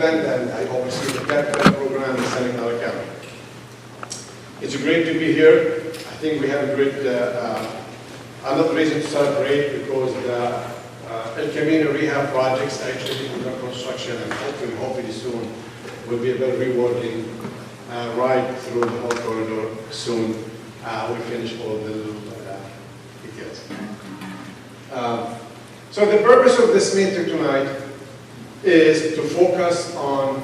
president, and I oversee the capital program in San County. It's great to be here. I think we have a great, another reason to celebrate because the El Camino rehab projects actually under construction, and hopefully soon will be a very rewarding ride through the whole corridor soon. We'll finish all the little details. So the purpose of this meeting tonight is to focus on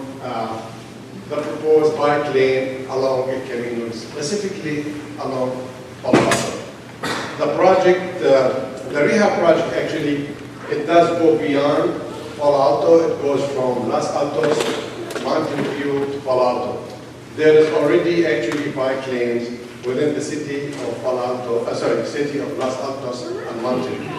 the proposed bike lane along El Camino, specifically along Palo Alto. The project, the rehab project actually, it does go beyond Palo Alto. It goes from Los Altos, Mountain View to Palo Alto. There is already actually bike lanes within the city of Palo Alto, city of Los Altos and Mountain View.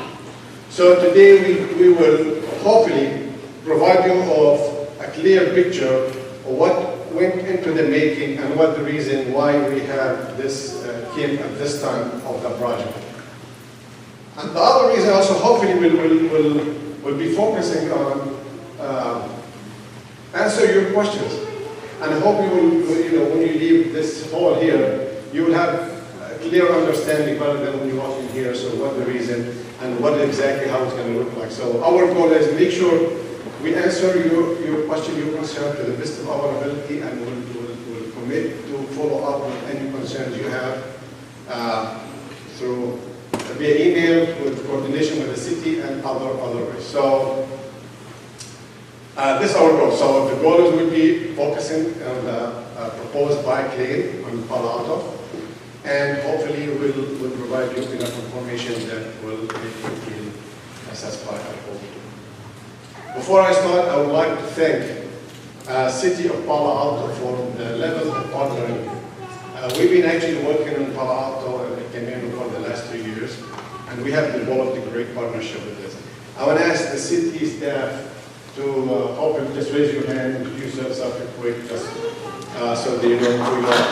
So today we will hopefully provide you of a clear picture of what went into the making and what the reason why we have this came at this time of the project. And the other reason also hopefully we'll be focusing on answer your questions. And I hope you will, when you leave this hall here, you will have a clear understanding rather than when you walk in here, so what the reason and what exactly how it's going to look like. So our goal is make sure we answer your question, your concern to the best of our ability, and we'll commit to follow up with any concerns you have through via email, with coordination with the city and other ways. So this is our goal. So the goal is we'll be focusing on the proposed bike lane on Palo Alto, and hopefully we'll provide you enough information that will make you feel satisfied. I hope. Before I start, I would like to thank City of Palo Alto for the level of partnering. We've been actually working on Palo Alto and Camino for the last 3 years, and we have developed a great partnership with this. I want to ask the city staff to hopefully just raise your hand, introduce yourself quick, just so that you know who you are.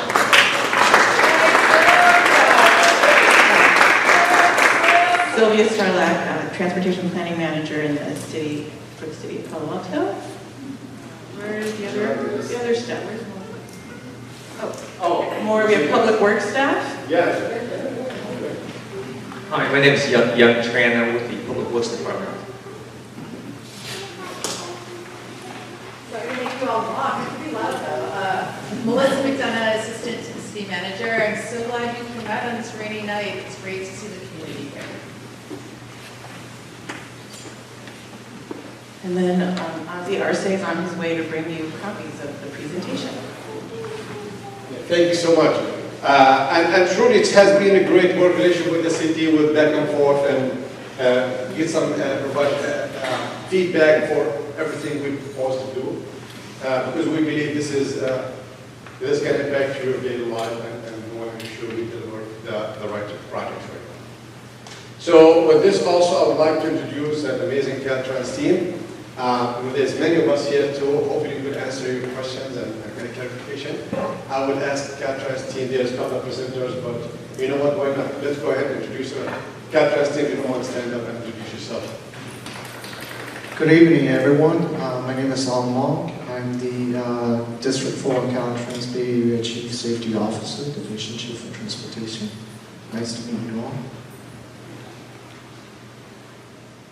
Sylvia Starlack, Transportation Planning Manager in the city, for the city of Palo Alto. Where's the other staff? Where's more? We have Public Works staff. Yes. Hi, my name is Young Tran. I'm with the Public Works Department. So I'm going to make you all walk. It's pretty loud though. Melissa McDonough, Assistant to the City Manager. I'm so glad you came out on this rainy night. It's great to see the community here. And then Ozzy Arce is on his way to bring you copies of the presentation. Thank you so much. And truly it has been a great work relationship with the city, with back and forth, and get some provide feedback for everything we propose to do. Because we believe this can impact your daily life, and we want to make sure we deliver the right projects right now. So with this also, I would like to introduce an amazing Caltrans team. There's many of us here too. Hopefully we will answer your questions and get clarification. I would ask the Caltrans team, there's a couple of presenters, but you know what, why not? Let's go ahead and introduce our Caltrans team. If you don't want to stand up and introduce yourself. Good evening, everyone. My name is Al Monk. I'm the District 4 Caltrans Bay Area Chief Safety Officer, Division Chief of Transportation. Nice to meet you all.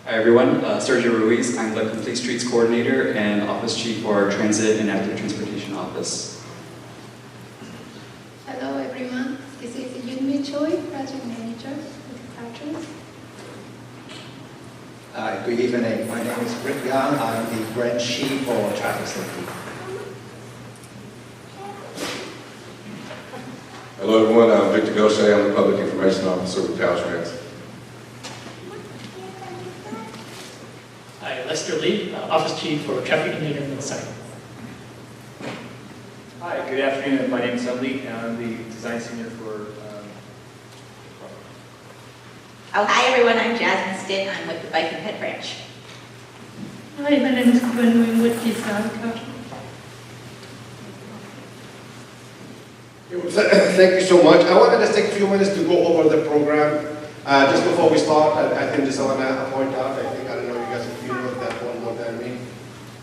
Hi everyone, Sergio Ruiz. I'm the Complete Streets Coordinator and Office Chief for our Transit and Active Transportation Office. Hello everyone, this is Yunmi Choi, Project Manager with Caltrans. Good evening, my name is Rick Young. I'm the Branch Chief for Traffic Safety. Hello everyone, I'm Victor Goshay. I'm the Public Information Officer with Caltrans. Hi, Lester Lee, Office Chief for Traffic Engineering and Site. Hi, good afternoon. My name is Lee, and I'm the Design Senior for Oh, hi everyone, I'm Jasmine Stinn. I'm with the Bike and Ped Branch. Hi, my name is Gwen with Design Caltrans. Thank you so much. I want to just take a few minutes to go over the program. Just before we start, I think just want to point out, I don't know you guys if you know that one more than me.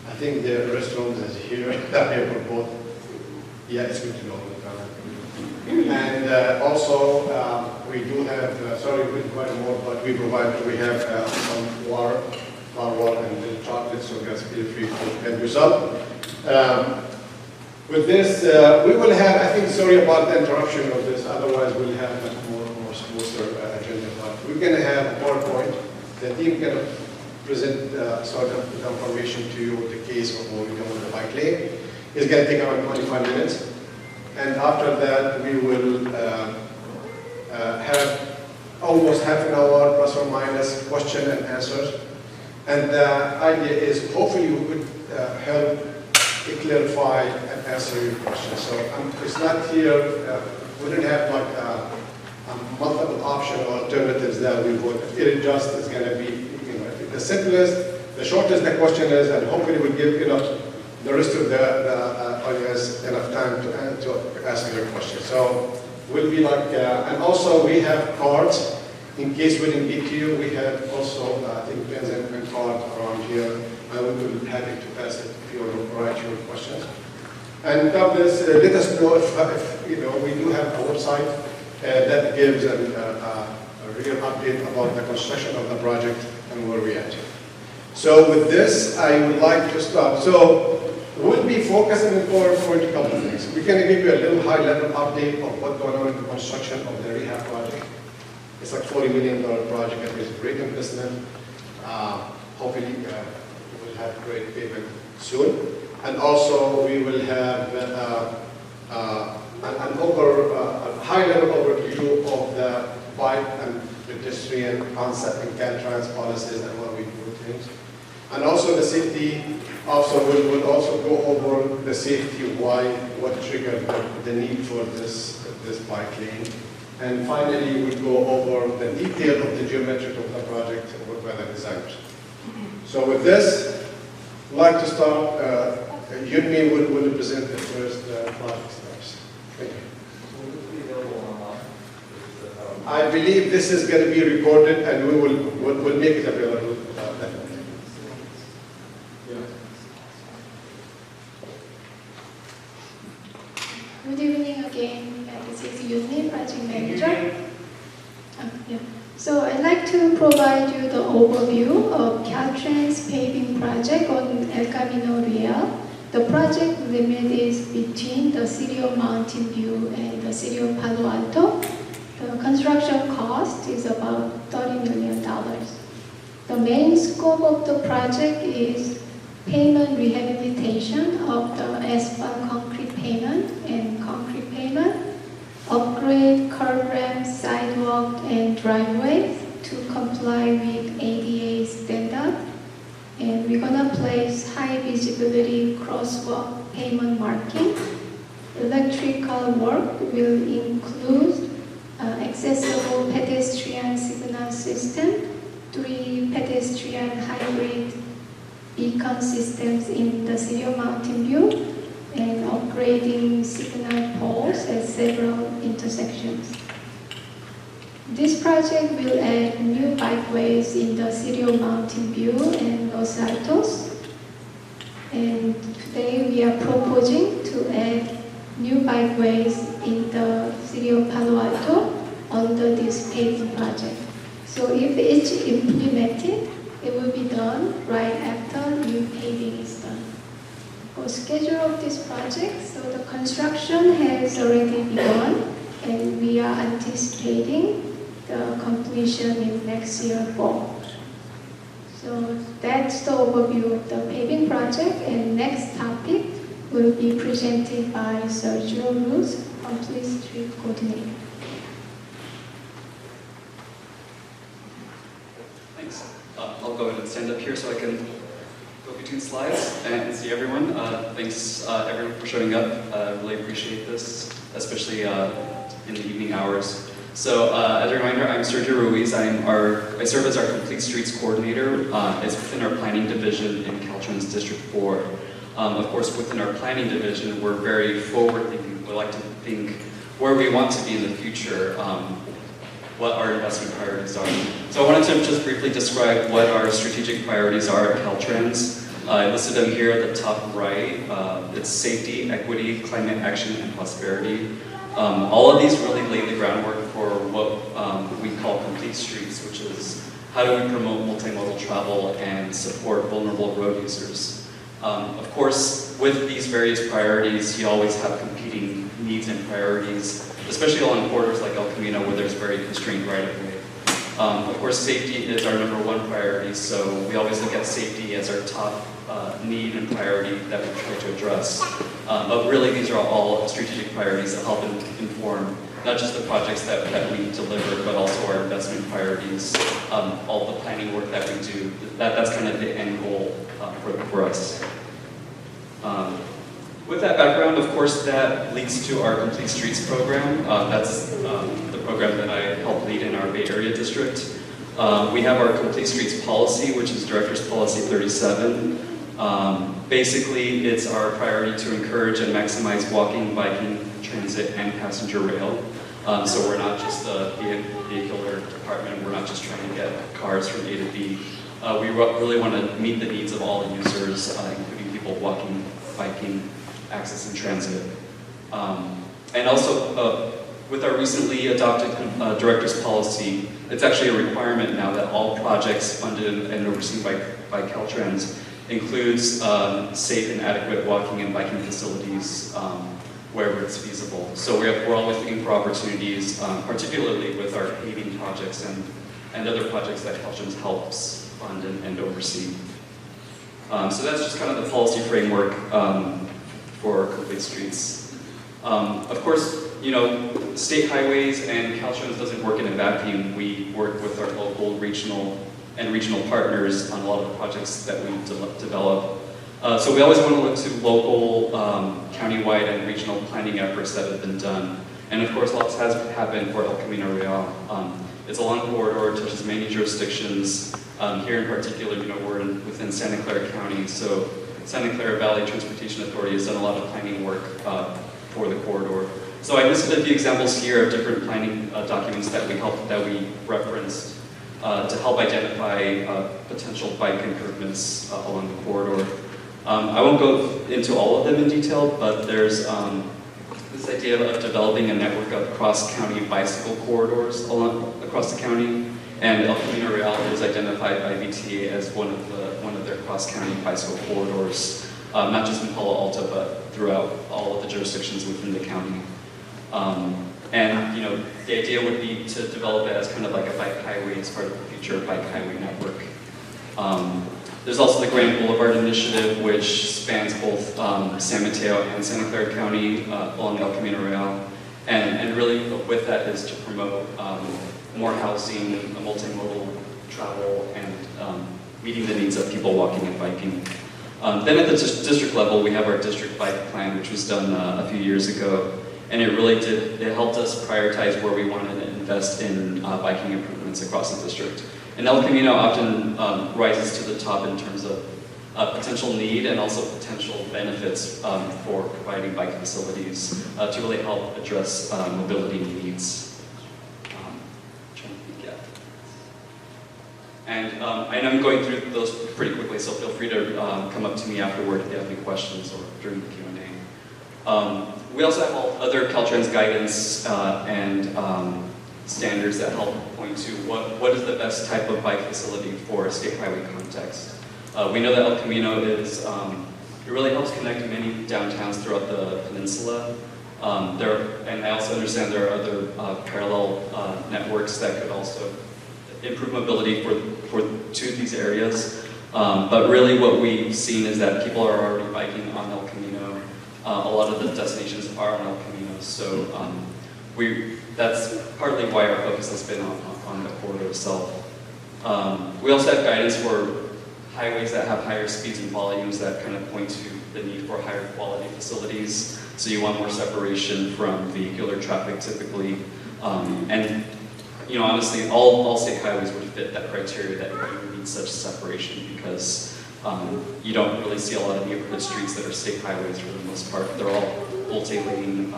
I think the restroom is here, here for both. Yeah, it's good to know. And also, we do have, sorry, we require more, but we have some water, and little chocolate, so guys feel free to help yourself. With this, we will have, I think, sorry about the interruption of this, otherwise we'll have a more smoother agenda. But we're going to have a PowerPoint. The team can present sort of the information to you, the case of what we're doing with the bike lane. It's going to take around 25 minutes. And after that, we will have almost half an hour, plus or minus, question and answers. And the idea is hopefully we could help clarify and answer your questions. So it's not here, we don't have like a multiple option or alternatives that we would. It just is going to be, the simplest, the shortest the question is, and hopefully we'll give the rest of the audience enough time to ask your questions. So we'll be like, and also we have cards. In case we didn't get to you, we have also, I think, pens and cards around here. I will be happy to pass it if you want to write your questions. And let us know if we do have a website that gives a real update about the construction of the project and where we're at. So with this, I would like to start. So we'll be focusing on a couple of things. We're going to give you a little high-level update of what's going on in the construction of the rehab project. It's like $40 million project. It's a great investment. Hopefully, we'll have great payment soon. And also, we will have a high-level overview of the bike and pedestrian concept and Caltrans policies and what we do with things. And also the safety officer will also go over the safety, what triggered the need for this bike lane. And finally, we'll go over the detail of the geometry of the project by the designers. So with this, I'd like to start. Yunmi will present the first project steps. Thank you. I believe this is going to be recorded, and we'll make it available definitely. Good evening again. This is Yunmi, project manager. So I'd like to provide you the overview of Caltrans paving project on El Camino Real. The project limit is between the city of Mountain View and the city of Palo Alto. The construction cost is about $30 million. The main scope of the project is pavement rehabilitation of the asphalt concrete pavement and concrete pavement, upgrade curb ramps, sidewalk, and driveways to comply with ADA standard. And we're gonna place high visibility crosswalk pavement marking. Electrical work will include accessible pedestrian signal system, 3 pedestrian hybrid beacon systems in the city of Mountain View, and upgrading signal poles at several intersections. This project will add new bikeways in the city of Mountain View and Los Altos. And today we are proposing to add new bikeways in the city of Palo Alto under this paving project. So if it's implemented, it will be done right after new paving is done. For schedule of this project, so the construction has already begun, and we are anticipating the completion in next year fall. So that's the overview of the paving project, and next topic will be presented by Sergio Ruz, Complete Street Coordinator. Thanks. I'll go ahead and stand up here so I can go between slides and see everyone. Thanks everyone for showing up. Really appreciate this, especially in the evening hours. So as a reminder, I'm Sergio Ruiz. I serve as our Complete Streets Coordinator. It's within our planning division in Caltrans District 4. Of course, within our planning division, we're very forward-thinking. We like to think where we want to be in the future, what our investment priorities are. So I wanted to just briefly describe what our strategic priorities are at Caltrans. I listed them here at the top right. It's safety, equity, climate action, and prosperity. All of these really lay the groundwork for what we call complete streets, which is how do we promote multimodal travel and support vulnerable road users. Of course, with these various priorities, you always have competing needs and priorities, especially along corridors like El Camino where there's very constrained right-of-way. Of course, safety is our #1 priority, so we always look at safety as our top need and priority that we try to address. But really, these are all strategic priorities that help inform not just the projects that we deliver, but also our investment priorities, all the planning work that we do. That's kind of the end goal for us. With that background, of course, that leads to our Complete Streets program. That's the program that I help lead in our Bay Area district. We have our Complete Streets policy, which is Director's Policy 37. Basically, it's our priority to encourage and maximize walking, biking, transit, and passenger rail. So we're not just a vehicular department, we're not just trying to get cars from A to B. We really want to meet the needs of all users, including people walking, biking, access, and transit. And also, with our recently adopted Director's Policy, it's actually a requirement now that all projects funded and overseen by Caltrans includes safe and adequate walking and biking facilities wherever it's feasible. So we're always looking for opportunities, particularly with our paving projects and other projects that Caltrans helps fund and oversee. So that's just kind of the policy framework for Complete Streets. Of course, you know, state highways and Caltrans doesn't work in a vacuum. We work with our local, regional partners on a lot of the projects that we develop. So we always want to look to local, countywide, and regional planning efforts that have been done. And of course, lots has happened for El Camino Real. It's a long corridor, it touches many jurisdictions. Here in particular, you know, we're within Santa Clara County, so Santa Clara Valley Transportation Authority has done a lot of planning work for the corridor. So I listed a few examples here of different planning documents that we referenced to help identify potential bike improvements along the corridor. I won't go into all of them in detail, but there's this idea of developing a network of cross-county bicycle corridors across the county, and El Camino Real is identified by VTA as one of their cross-county bicycle corridors, not just in Palo Alto, but throughout all of the jurisdictions within the county. And you know, the idea would be to develop it as kind of like a bike highway as part of the future bike highway network. There's also the Grand Boulevard Initiative, which spans both San Mateo and Santa Clara County along El Camino Real. And really with that is to promote more housing, multimodal travel, and meeting the needs of people walking and biking. Then at the district level, we have our district bike plan, which was done a few years ago. And it really it helped us prioritize where we wanted to invest in biking improvements across the district. And El Camino often rises to the top in terms of potential need and also potential benefits for providing bike facilities to really help address mobility needs. And I'm going through those pretty quickly, so feel free to come up to me afterward if you have any questions or during the Q&A. We also have all other Caltrans guidance and standards that help point to what is the best type of bike facility for a state highway context. We know that El Camino is, it really helps connect many downtowns throughout the peninsula. And I also understand there are other parallel networks that could also improve mobility to these areas. But really what we've seen is that people are already biking on El Camino. A lot of the destinations are on El Camino, so that's partly why our focus has been on the corridor itself. We also have guidance for highways that have higher speeds and volumes that kind of point to the need for higher quality facilities. So you want more separation from vehicular traffic typically. And you know, honestly, all state highways would fit that criteria that you need such separation because you don't really see a lot of neighborhood streets that are state highways for the most part. They're all multi-lane,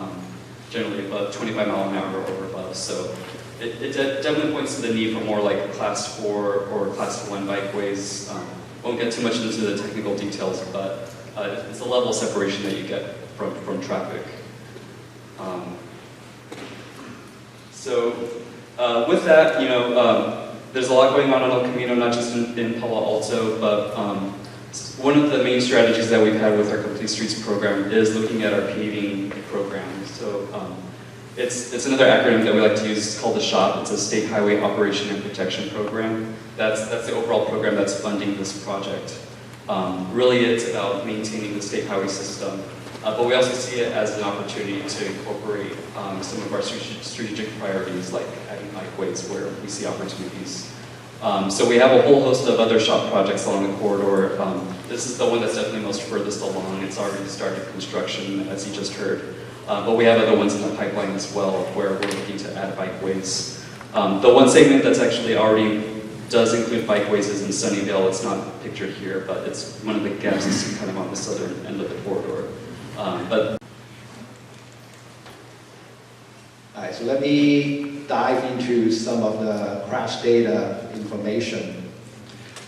generally above 25 miles an hour or above. So it definitely points to the need for more like class 4 or class 1 bikeways won't get too much into the technical details, but it's the level of separation that you get from traffic. So with that, there's a lot going on El Camino, not just in Palo Alto, but one of the main strategies that we've had with our Complete Streets program is looking at our paving program. So it's another acronym that we like to use called the SHOP. It's a State Highway Operation and Protection Program. That's the overall program that's funding this project. Really, it's about maintaining the state highway system, but we also see it as an opportunity to incorporate some of our strategic priorities, like adding bikeways where we see opportunities. So we have a whole host of other SHOP projects along the corridor. This is the one that's definitely most furthest along. It's already started construction, as you just heard. But we have other ones in the pipeline as well, where we're looking to add bikeways. The one segment that's actually already does include bikeways is in Sunnyvale. It's not pictured here, but it's one of the gaps you see kind of on the southern end of the corridor. All right, so let me dive into some of the crash data information.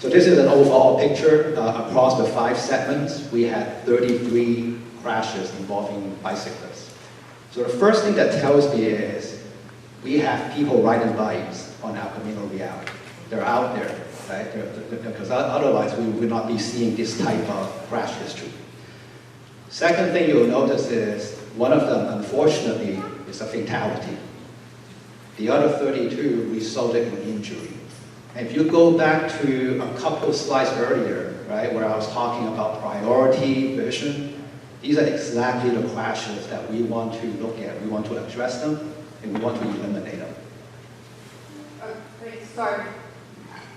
So this is an overall picture across the 5 segments. We had 33 crashes involving bicyclists. So the first thing that tells me is we have people riding bikes on El Camino Real. They're out there, right? Because otherwise we would not be seeing this type of crash history. Second thing you'll notice is one of them, unfortunately, is a fatality. The other 32 resulted in injury. And if you go back to a couple of slides earlier, right, where I was talking about priority, vision, these are exactly the crashes that we want to look at. We want to address them, and we want to eliminate them. Great start.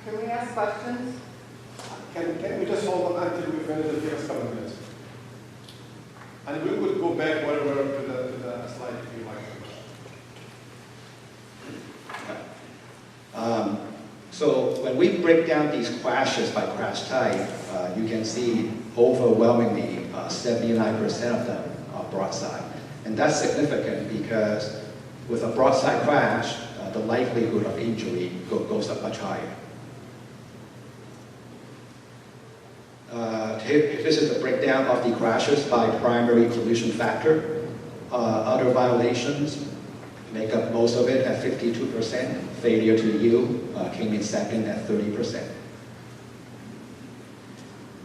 Can we ask questions? Can we just hold on until we finish the first couple of minutes? And we would go back wherever to the slide if you like. So when we break down these crashes by crash type, you can see overwhelmingly 79% of them are broadside. And that's significant because with a broadside crash, the likelihood of injury goes up much higher. This is the breakdown of the crashes by primary collision factor. Other violations make up most of it at 52%. Failure to yield came in second at 30%.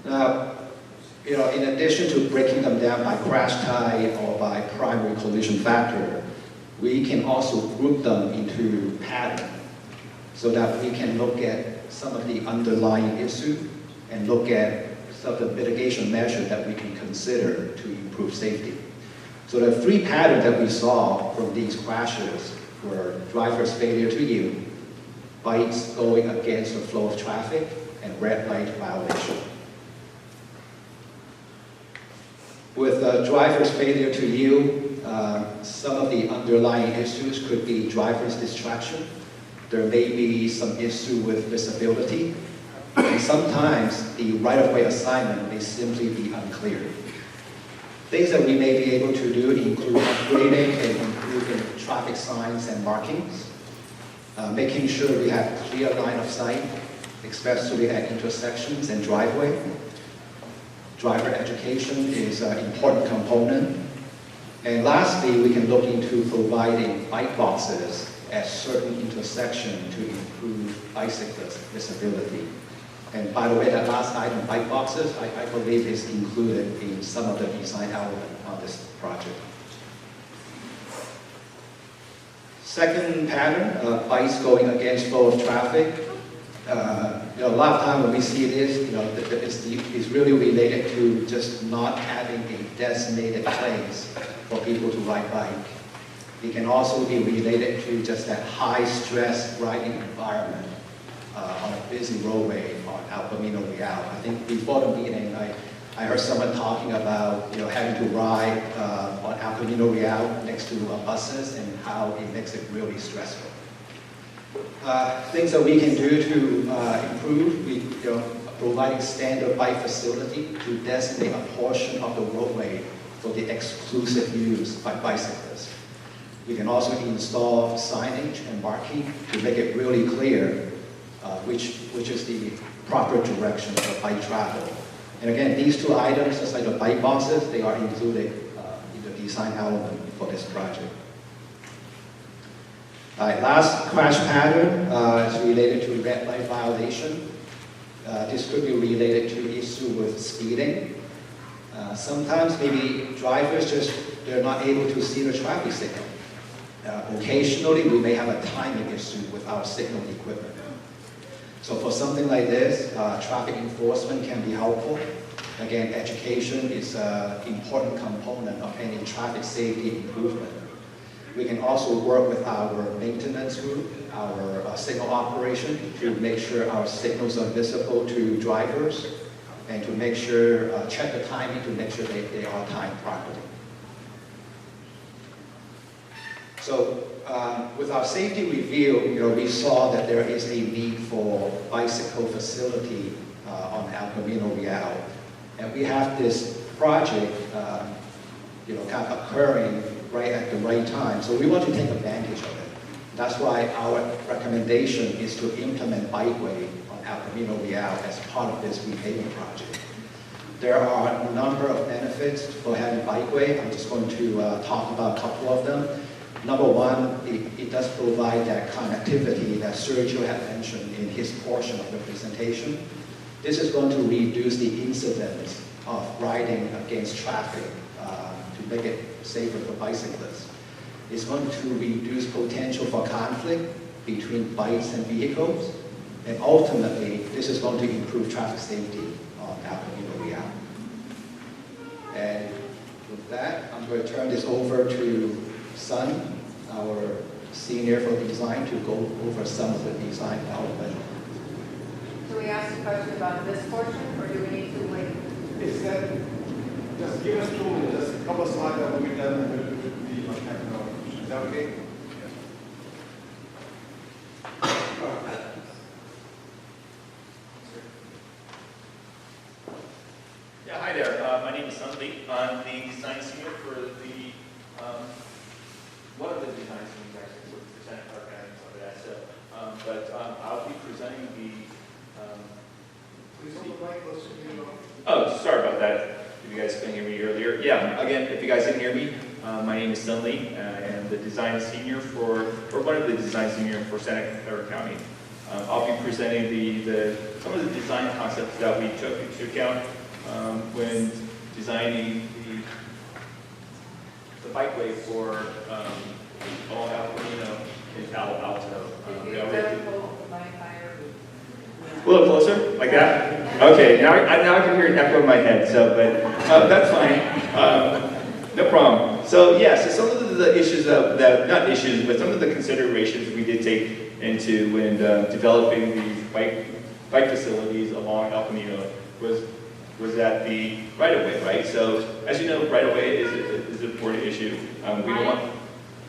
Now, in addition to breaking them down by crash type or by primary collision factor, we can also group them into pattern so that we can look at some of the underlying issue and look at some of the mitigation measures that we can consider to improve safety. So the 3 patterns that we saw from these crashes were driver's failure to yield, bikes going against the flow of traffic, and red light violation. With driver's failure to yield, some of the underlying issues could be driver's distraction. There may be some issue with visibility. And sometimes the right-of-way assignment may simply be unclear. Things that we may be able to do include upgrading and improving traffic signs and markings, making sure we have clear line of sight, especially at intersections and driveway. Driver education is an important component. And lastly, we can look into providing bike boxes at certain intersections to improve bicyclist visibility. And by the way, that last item, bike boxes, I believe is included in some of the design element on this project. Second pattern, bikes going against flow of traffic. A lot of time when we see this, it's really related to just not having a designated place for people to ride bike. It can also be related to just that high-stress riding environment on a busy roadway on El Camino Real. I think before the meeting, I heard someone talking about having to ride on El Camino Real next to buses and how it makes it really stressful. Things that we can do to improve, providing standard bike facility to designate a portion of the roadway for the exclusive use by bicyclists. We can also install signage and marking to make it really clear which is the proper direction for bike travel. And again, these two items, just like the bike boxes, they are included in the design element for this project. All right, last crash pattern is related to red light violation. This could be related to issue with speeding. Sometimes maybe drivers they're not able to see the traffic signal. Occasionally, we may have a timing issue with our signal equipment. So for something like this, traffic enforcement can be helpful. Again, education is an important component of any traffic safety improvement. We can also work with our maintenance group, our signal operation, to make sure our signals are visible to drivers, and to make sure, check the timing to make sure they are timed properly. So with our safety review, we saw that there is a need for bicycle facility on El Camino Real. And we have this project kind of occurring right at the right time. So we want to take advantage of it. That's why our recommendation is to implement bikeway on El Camino Real as part of this repaving project. There are a number of benefits for having bikeway. I'm just going to talk about a couple of them. Number one, it does provide that connectivity that Sergio had mentioned in his portion of the presentation. This is going to reduce the incidence of riding against traffic to make it safer for bicyclists. It's going to reduce potential for conflict between bikes and vehicles. And ultimately, this is going to improve traffic safety on El Camino Real. And with that, I'm going to turn this over to Sun, our senior for design, to go over some of the design element. So we ask a question about this portion, or do we need to wait? It's just give us 2 minutes, just a couple of slides that will be done and we'll be on camera. Is that okay? Yeah, hi there. My name is Sun Lee. I'm the design senior for the one of the design seniors actually with the Santa Park and some of that. So, I'll be presenting the. Please hold the mic closer to you. Oh, sorry about that. If you guys couldn't hear me earlier. Yeah, again, if you guys didn't hear me, my name is Sun Lee, and the design senior or one of the design senior for Santa Clara County. I'll be presenting some of the design concepts that we took into account when designing the bikeway for along El Camino in Palo Alto. A little closer, like that? Okay, now I can hear an echo in my head, so, but that's fine. No problem. So, yeah, so some of the issues not issues, but some of the considerations we did take into when developing these bike facilities along El Camino was at the right-of-way, right? So, as you know, right-of-way is an important issue. We don't want...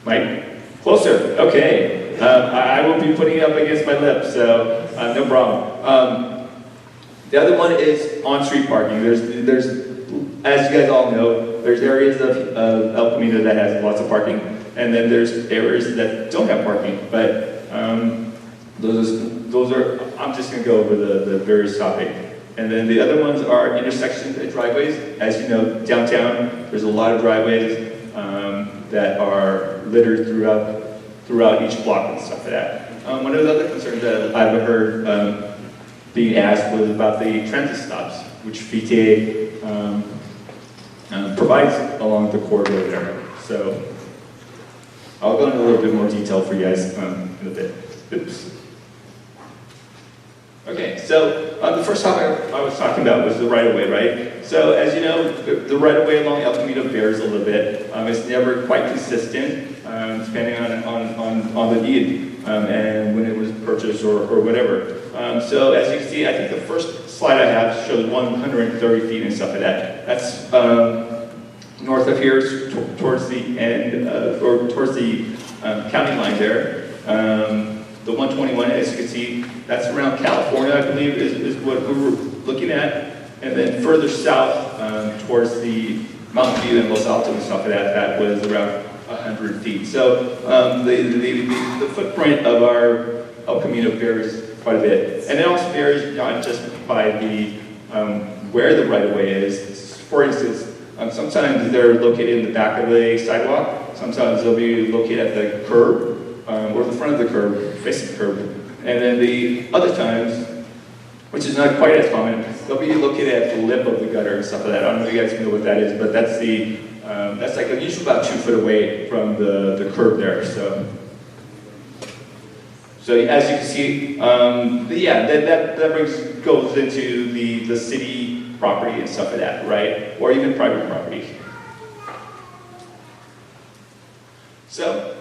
Mike? Closer, okay. I will be putting it up against my lips, so no problem. The other one is on-street parking. There's, as you guys all know, there's areas of El Camino that has lots of parking, and then there's areas that don't have parking. But those are, I'm just going to go over the various topics. And then the other ones are intersections and driveways. As you know, downtown, there's a lot of driveways that are littered throughout each block and stuff like that. One of the other concerns that I've heard being asked was about the transit stops, which PTA provides along the corridor there. So I'll go into a little bit more detail for you guys in a bit. Oops. Okay, so the first topic I was talking about was the right-of-way, right? So as you know, the right-of-way along El Camino varies a little bit. It's never quite consistent, depending on the need and when it was purchased or whatever. So as you can see, I think the first slide I have shows 130 feet and stuff like that. That's north of here, towards the end, or towards the county line there. The 121, as you can see, that's around California, I believe, is what we were looking at. And then further south, towards the Mountain View and Los Altos and stuff like that, that was around 100 feet. So the footprint of our El Camino varies quite a bit. And it also varies not just by the where the right-of-way is. For instance, sometimes they're located in the back of a sidewalk. Sometimes they'll be located at the curb or the front of the curb, facing the curb. And then the other times, which is not quite as common, they'll be located at the lip of the gutter and stuff like that. I don't know if you guys know what that is, but that's the that's like usually about 2 foot away from the curb there. So as you can see, yeah, that goes into the city property and stuff like that, right? Or even private property. So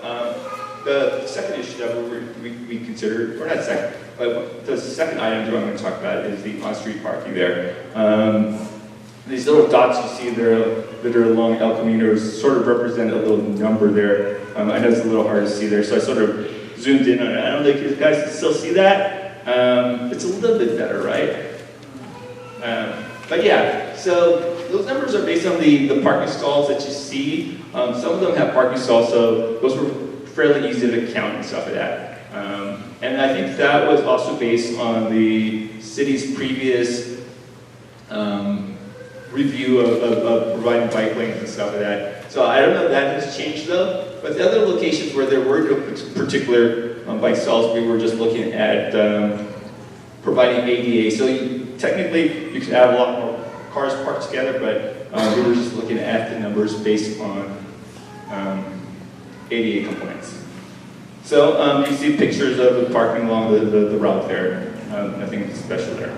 the second issue that we considered, or not second, but the second item that I'm going to talk about is the on-street parking there. These little dots you see there that are along El Camino sort of represent a little number there. I know it's a little hard to see there, so I sort of zoomed in on it. I don't know if you guys can still see that. It's a little bit better, right? But yeah, so those numbers are based on the parking stalls that you see. Some of them have parking stalls, so those were fairly easy to count and stuff like that. And I think that was also based on the city's previous review of providing bike lanes and stuff like that. So I don't know if that has changed though, but the other locations where there were no particular bike stalls, we were just looking at providing ADA. So technically, you can have a lot more cars parked together, but we were just looking at the numbers based on ADA compliance. So you see pictures of the parking along the route there. Nothing special there.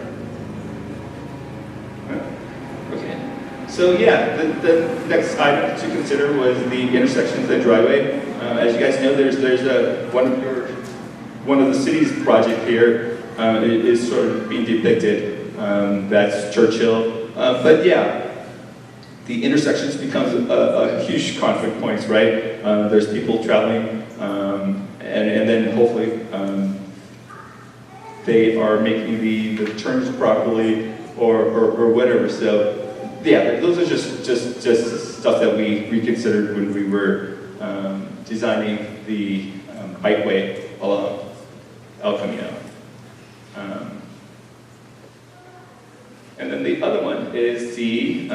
Okay. So yeah, the next item to consider was the intersections and driveway. As you guys know, there's one of the city's project here is sort of being depicted. That's Churchill. But yeah, the intersections becomes a huge conflict points, right? There's people traveling, and then hopefully they are making the turns properly or whatever. So yeah, those are just stuff that we considered when we were designing the bikeway along El Camino. And then the other one is the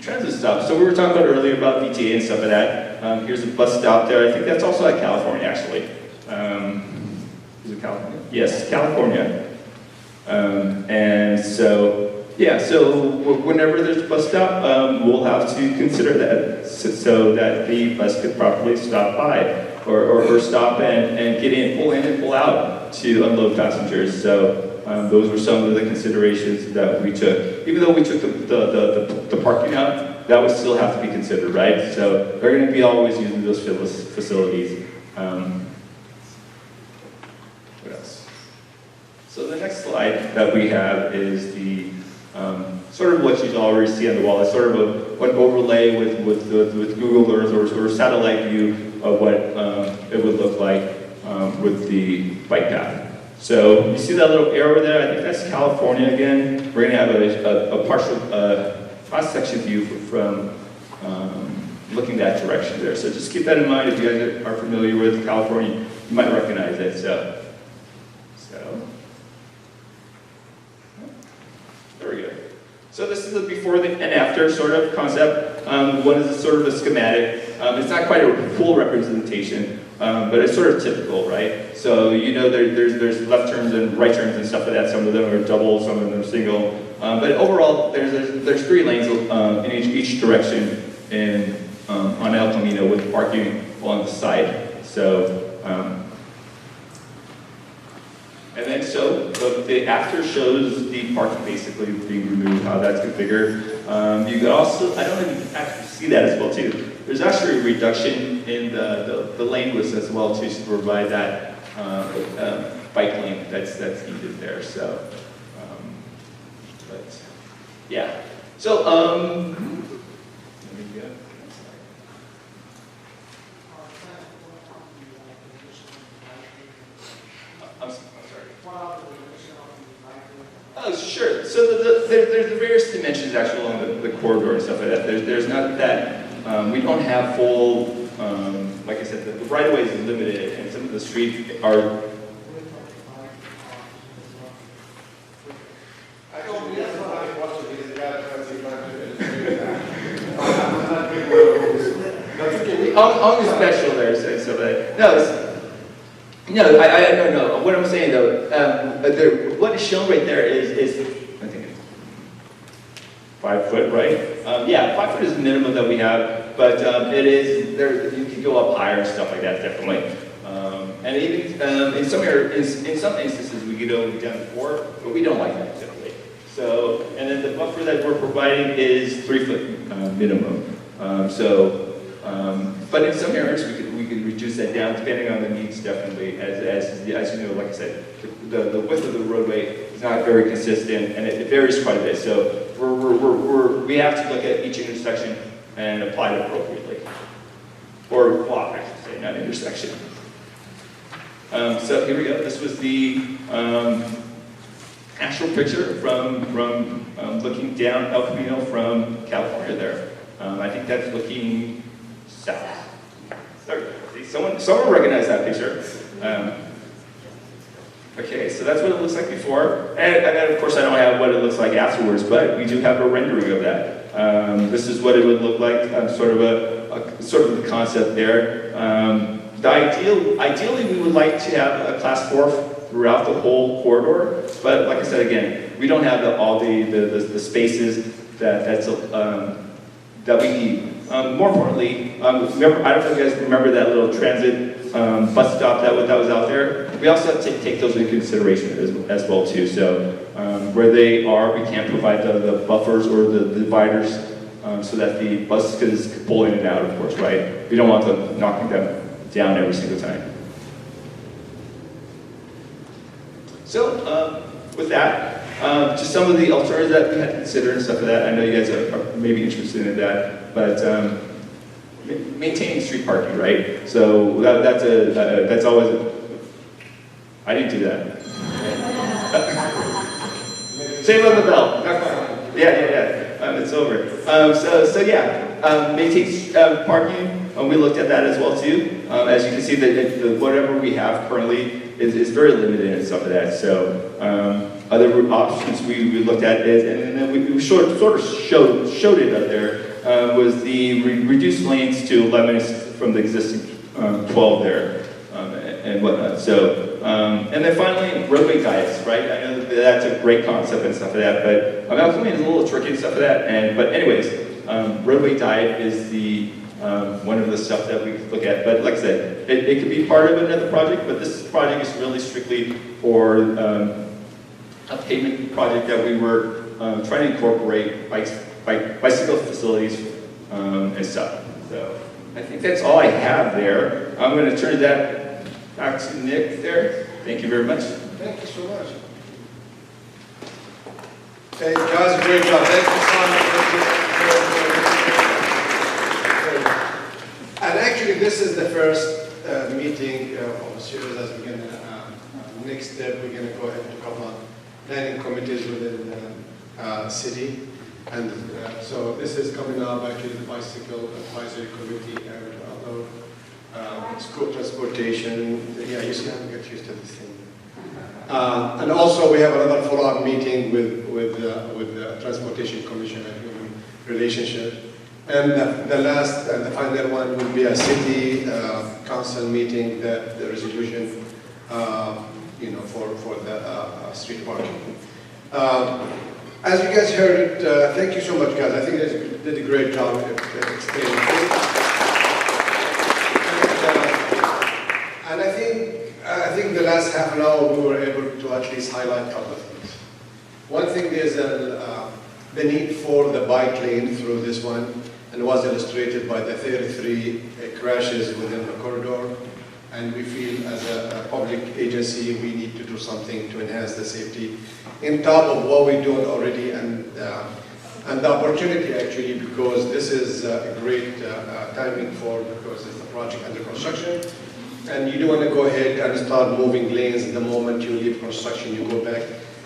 transit stop. So we were talking about earlier about VTA and stuff like that. Here's a bus stop there. I think that's also at California, actually. Is it California? Yes, California. And so, yeah, so whenever there's a bus stop, we'll have to consider that so that the bus could properly stop by or stop and get in, pull in and pull out to unload passengers. So those were some of the considerations that we took. Even though we took the parking out, that would still have to be considered, right? So they're going to be always using those facilities. What else? So the next slide that we have is the sort of what you already see on the wall. It's sort of an overlay with Google Earth or satellite view of what it would look like with the bike path. So you see that little arrow there? I think that's California again. We're going to have a partial cross-section view from looking that direction there. So just keep that in mind if you guys are familiar with California. You might recognize it. So there we go. So this is the before and after sort of concept. One is sort of a schematic. It's not quite a full representation, but it's sort of typical, right? So you know there's left turns and right turns and stuff like that. Some of them are double, some of them are single. But overall, there's 3 lanes in each direction on El Camino with parking along the side. So. And then the after shows the parking basically being removed, how that's configured. You could also, I don't know if you can actually see that as well too. There's actually a reduction in the lane width as well too to provide that bike lane that's needed there. So, but yeah. So let me go. Oh, sure. So there's the various dimensions actually along the corridor and stuff like that. There's not that, we don't have full, like I said, the right-of-way is limited and some of the streets are, only special there, so that, no, no. What I'm saying though, what is shown right there is I think it's 5 foot, right? Yeah, 5 foot is the minimum that we have, but it is there. You can go up higher and stuff like that, definitely. And even in some instances, we could go down to 4, but we don't like that typically. So, and then the buffer that we're providing is 3 foot minimum. But in some areas, we could reduce that down depending on the needs, definitely. As you know, like I said, the width of the roadway is not very consistent, and it varies quite a bit. So we have to look at each intersection and apply it appropriately, or block, I should say, not intersection. So here we go. This was the actual picture from looking down El Camino from California there. I think that's looking south. See, someone recognized that picture. Okay, so that's what it looks like before. And then of course I don't have what it looks like afterwards, but we do have a rendering of that. This is what it would look like, sort of the concept there. Ideally, we would like to have a class 4 throughout the whole corridor, but like I said again, we don't have all the spaces that we need. More importantly, remember, I don't know if you guys remember that little transit bus stop that was out there. We also have to take those into consideration as well too. So where they are, we can't provide the buffers or the dividers so that the bus could pull in and out, of course, right? We don't want them knocking them down every single time. So with that, just some of the alternatives that we had to consider and stuff like that. I know you guys are maybe interested in that, but maintaining street parking, right? So that's always. I didn't do that. Save on the bell. Yeah. It's over. So yeah, maintain parking. We looked at that as well too. As you can see, that whatever we have currently is very limited and stuff like that. So other options we looked at is, and then we sort of showed it up there, was the reduced lanes to 11 from the existing 12 there, and whatnot. So and then finally, roadway guides, right? I know that's a great concept and stuff like that, but El Camino is a little tricky and stuff like that. But anyways, roadway diet is the one of the stuff that we could look at. But like I said, it could be part of another project, but this project is really strictly for a pavement project that we were trying to incorporate bicycle facilities and stuff. So I think that's all I have there. I'm going to turn that back to Nick there. Thank you very much. Thank you so much. Hey, guys, great job. Thank you so much. And actually, this is the first meeting of a series as we're going to, next step, we're going to go ahead and talk about planning committees within the city. And so this is coming up, actually, the bicycle advisory committee and other school transportation. Yeah, you see how to get used to this thing. And also, we have another follow-up meeting with the Transportation Commission and Human Relationship. And the last and the final one will be a city council meeting, that the resolution, for the street parking. As you guys heard, thank you so much, guys. I think you guys did a great job explaining it. And I think the last half an hour we were able to at least highlight a couple of things. One thing is the need for the bike lane through this one, and was illustrated by the 33 crashes within the corridor. And we feel as a public agency we need to do something to enhance the safety on top of what we're doing already, and the opportunity actually, because this is a great timing because it's a project under construction. And you do want to go ahead and start moving lanes the moment you leave construction, you go back.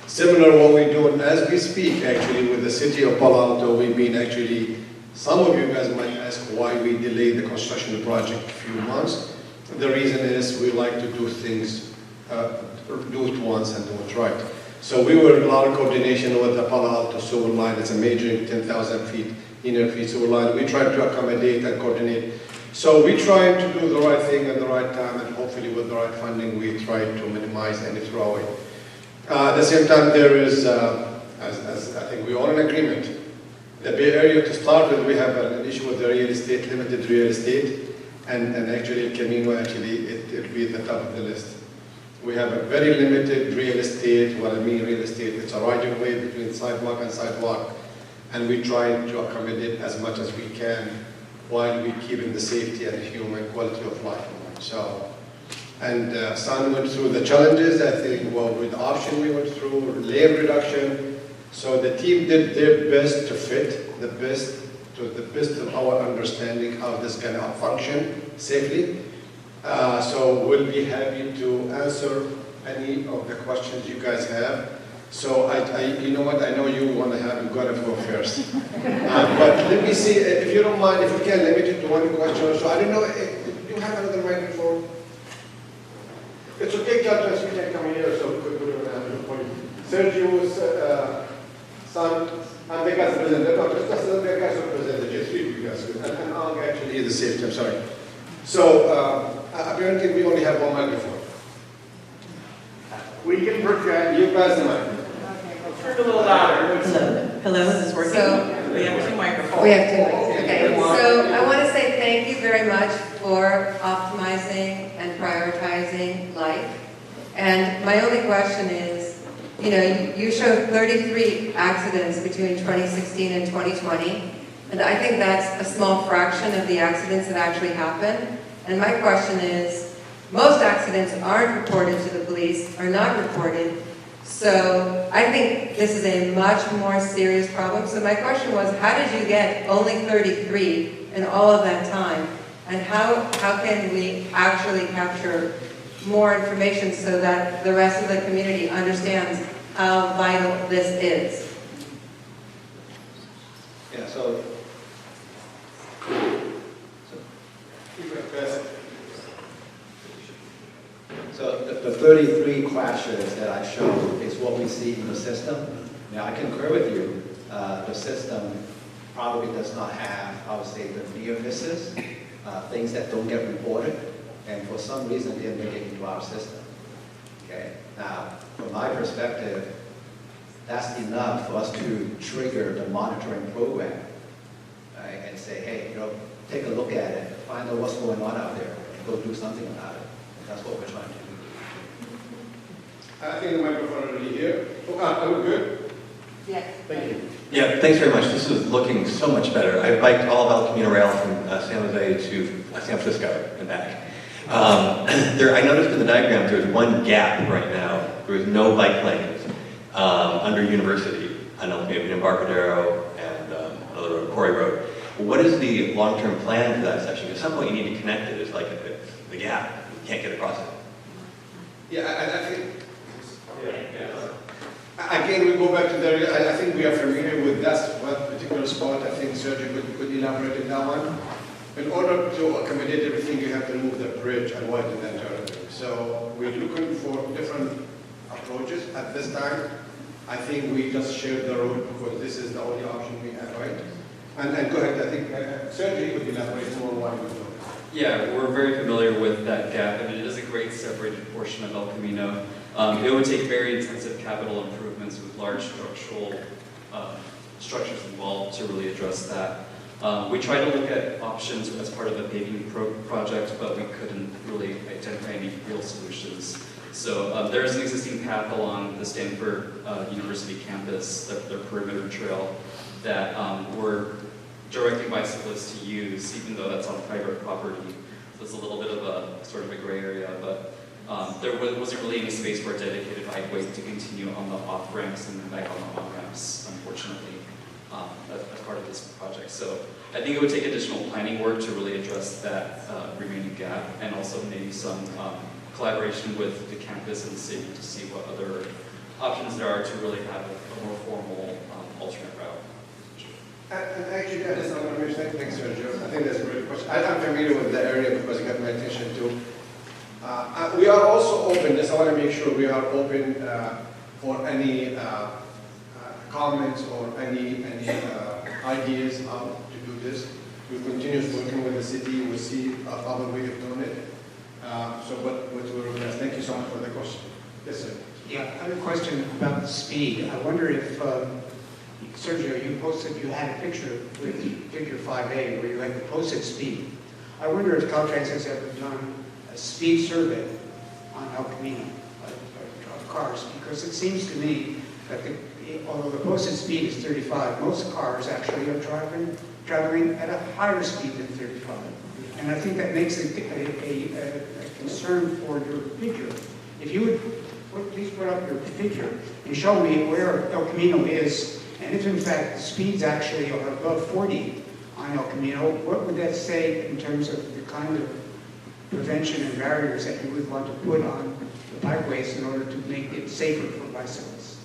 Similar what we're doing as we speak, actually, with the city of Palo Alto. We've been actually, some of you guys might ask why we delayed the construction of the project a few months. The reason is we like to do things, do it once and do it right. So we were in a lot of coordination with the Palo Alto sewer line. It's a major 10,000 feet, linear feet sewer line. We tried to accommodate and coordinate So we try to do the right thing at the right time, and hopefully with the right funding, we try to minimize any throwaway. At the same time, there is, as I think we're all in agreement, the Bay Area to start with, we have an issue with the real estate, limited real estate, and actually Camino actually, it'll be at the top of the list. We have a very limited real estate. What I mean real estate, it's a right of way between sidewalk and sidewalk, and we try to accommodate as much as we can while we keeping the safety and human quality of life. So, and San went through the challenges. I think, well, with option we went through, lane reduction. So the team did their best to fit the best to the best of our understanding how this can function safely. So we'll be happy to answer any of the questions you guys have. So you know what? I know you want to have. You're gonna go first. But let me see if you don't mind. If you can limit it to one question. So I don't know. Do you have another microphone? It's okay, Caltrans. You can come here. So we could put it on the point. Sergio's son. I'm the guy's president. No, just the guy's president. Just three of you guys. And I'll actually the safety. I'm sorry. So apparently we only have one microphone. We can project. You pass the mic. Turn a little louder. Hello, is this working? So- We have two microphones. We have two. Okay, so I want to say thank you very much for optimizing and prioritizing life. And my only question is, you know, you showed 33 accidents between 2016 and 2020, and I think that's a small fraction of the accidents that actually happen. And my question is, most accidents aren't reported to the police, are not reported. So I think this is a much more serious problem. So my question was, how did you get only 33 in all of that time? And how can we actually capture more information so that the rest of the community understands how vital this is? Yeah, so the 33 crashes that I showed is what we see in the system. Now, I concur with you. The system probably does not have, I would say, the near misses, things that don't get reported, and for some reason, they're making it into our system. Okay. Now, from my perspective, that's enough for us to trigger the monitoring program, right? And say, hey, take a look at it, find out what's going on out there, and go do something about it. And that's what we're trying to do. I think the microphone already here. Are we good? Yes. Thank you. Yeah, thanks very much. This is looking so much better. I biked all about Camino Rail from San Jose to San Francisco and back. I noticed in the diagram there's one gap right now. There is no bike lanes under University. I know maybe in Embarcadero and another road, Quarry Road. What is the long-term plan for that section? At some point you need to connect it. It's like the gap. You can't get across it. Yeah, I think. Again, we go back to the. I think we are familiar with that one particular spot. I think Sergio could elaborate on that one. In order to accommodate everything, you have to remove the bridge and widen that area. So we're looking for different approaches at this time. I think we just shared the road because this is the only option we have, right? And go ahead. I think Sergio could elaborate more on what we're doing. Yeah, we're very familiar with that gap, and it is a great separated portion of El Camino. It would take very intensive capital improvements with large structures involved to really address that. We tried to look at options as part of a paving project, but we couldn't really identify any real solutions. So there is an existing path along the Stanford University campus, their perimeter trail, that we're directing bicyclists to use, even though that's on private property. So it's a little bit of a sort of a gray area, but there wasn't really any space for a dedicated bikeway to continue on the off ramps and back on the on ramps, unfortunately, as part of this project. So I think it would take additional planning work to really address that remaining gap, and also maybe some collaboration with the campus and the city to see what other options there are to really have a more formal alternate route. And actually, that is another question. Thanks, Sergio. I think that's a great question. I'm familiar with the area because it got my attention too. We are also open, just I want to make sure we are open for any comments or any ideas how to do this. We'll continue working with the city. We'll see other way of doing it. But we're thank you so much for the question. Yes, sir. Yeah, I have a question about the speed. I wonder if, Sergio, you posted, you had a picture with figure 5A where you had the posted speed. I wonder if Caltrans has ever done a speed survey on El Camino of cars, because it seems to me that although the posted speed is 35, most cars actually are traveling at a higher speed than 35. And I think that makes a concern for your figure. If you would please put up your figure and show me where El Camino is, and if in fact the speeds actually are above 40 on El Camino, what would that say in terms of the kind of prevention and barriers that you would want to put on the bikeways in order to make it safer for bicyclists?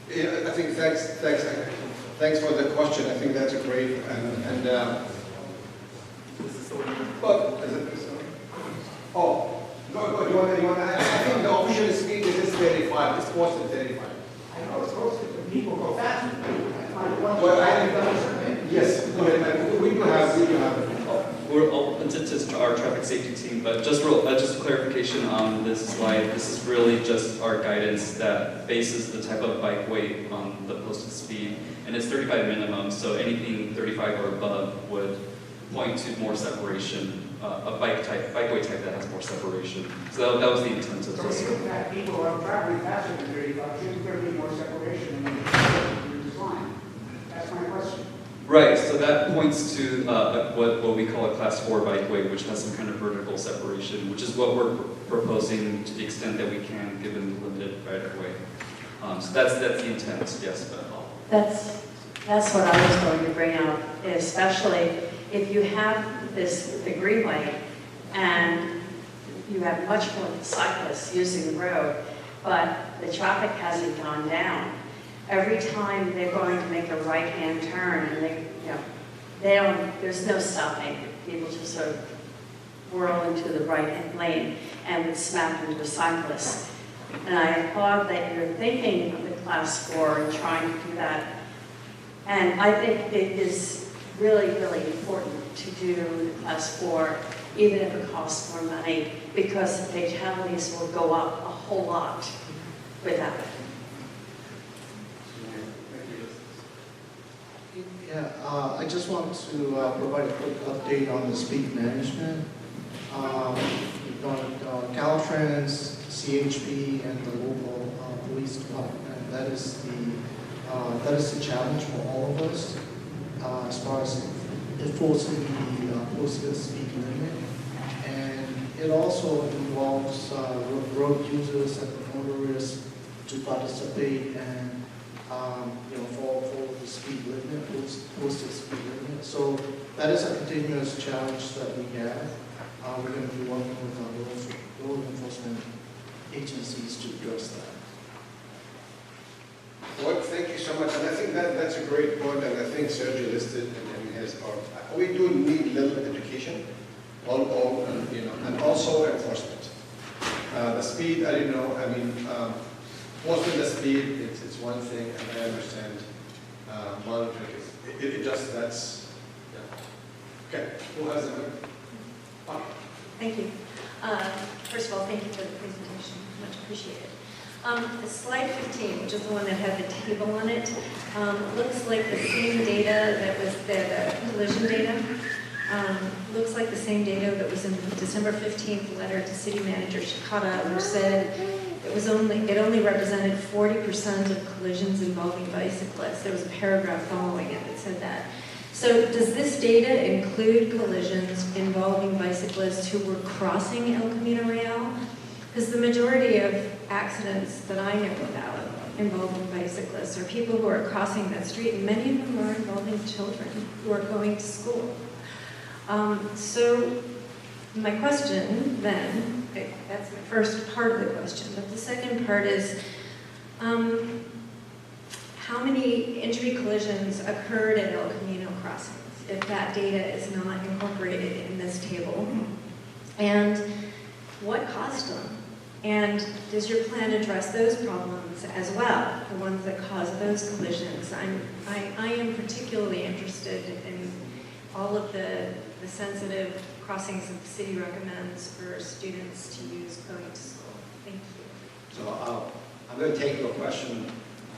Yeah, I think thanks for the question. I think that's a great you want to I think the official speed is 35. It's posted 35. I know it's posted, but people go faster. Yes, we do have. We're open to our traffic safety team, but just a clarification on this slide. This is really just our guidance that bases the type of bike weight on the posted speed, and it's 35 minimum. So anything 35 or above would point to more separation, a bike weight type that has more separation. So that was the intent of this. So if people are traveling faster than 35, shouldn't there be more separation in the design? That's my question. Right, so that points to what we call a class 4 bikeway, which has some kind of vertical separation, which is what we're proposing to the extent that we can, given the limited right-of-way. So that's the intent, yes. That's what I was going to bring up, especially if you have the greenway and you have much more cyclists using the road, but the traffic hasn't gone down. Every time they're going to make a right-hand turn, and there's no stopping. People just sort of whirl into the right lane and would smack into a cyclist. And I applaud that you're thinking of the class 4 and trying to do that. And I think it is really, really important to do the class 4, even if it costs more money, because the fatalities will go up a whole lot without it. Yeah, I just want to provide a quick update on the speed management. We've got Caltrans, CHP, and the local police department. That is the challenge for all of us as far as enforcing the posted speed limit. And it also involves road users and motorists to participate and follow the speed limit, posted speed limit. So that is a continuous challenge that we have. We're going to be working with our road enforcement agencies to address that. Well, thank you so much, and I think that's a great point, and I think Sergio listed in his part. We do need little education, and also enforcement. The speed, posting the speed, it's one thing, and I understand monitoring it just, that's, yeah. Okay, who has it? Thank you. First of all, thank you for the presentation. Much appreciated. Slide 15, which is the one that had the table on it, looks like the same data that was the collision data. Looks like the same data that was in the December 15th letter to City Manager Shikata, who said it only represented 40% of collisions involving bicyclists. There was a paragraph following it that said that. So does this data include collisions involving bicyclists who were crossing El Camino Real? Because the majority of accidents that I know about involving bicyclists are people who are crossing that street, and many of them are involving children who are going to school. So my question then, that's the first part of the question, but the second part is, how many injury collisions occurred at El Camino crossings, if that data is not incorporated in this table? And what caused them? And does your plan address those problems as well, the ones that cause those collisions? I am particularly interested in all of the sensitive crossings that the city recommends for students to use going to school. Thank you. So I'm going to take your question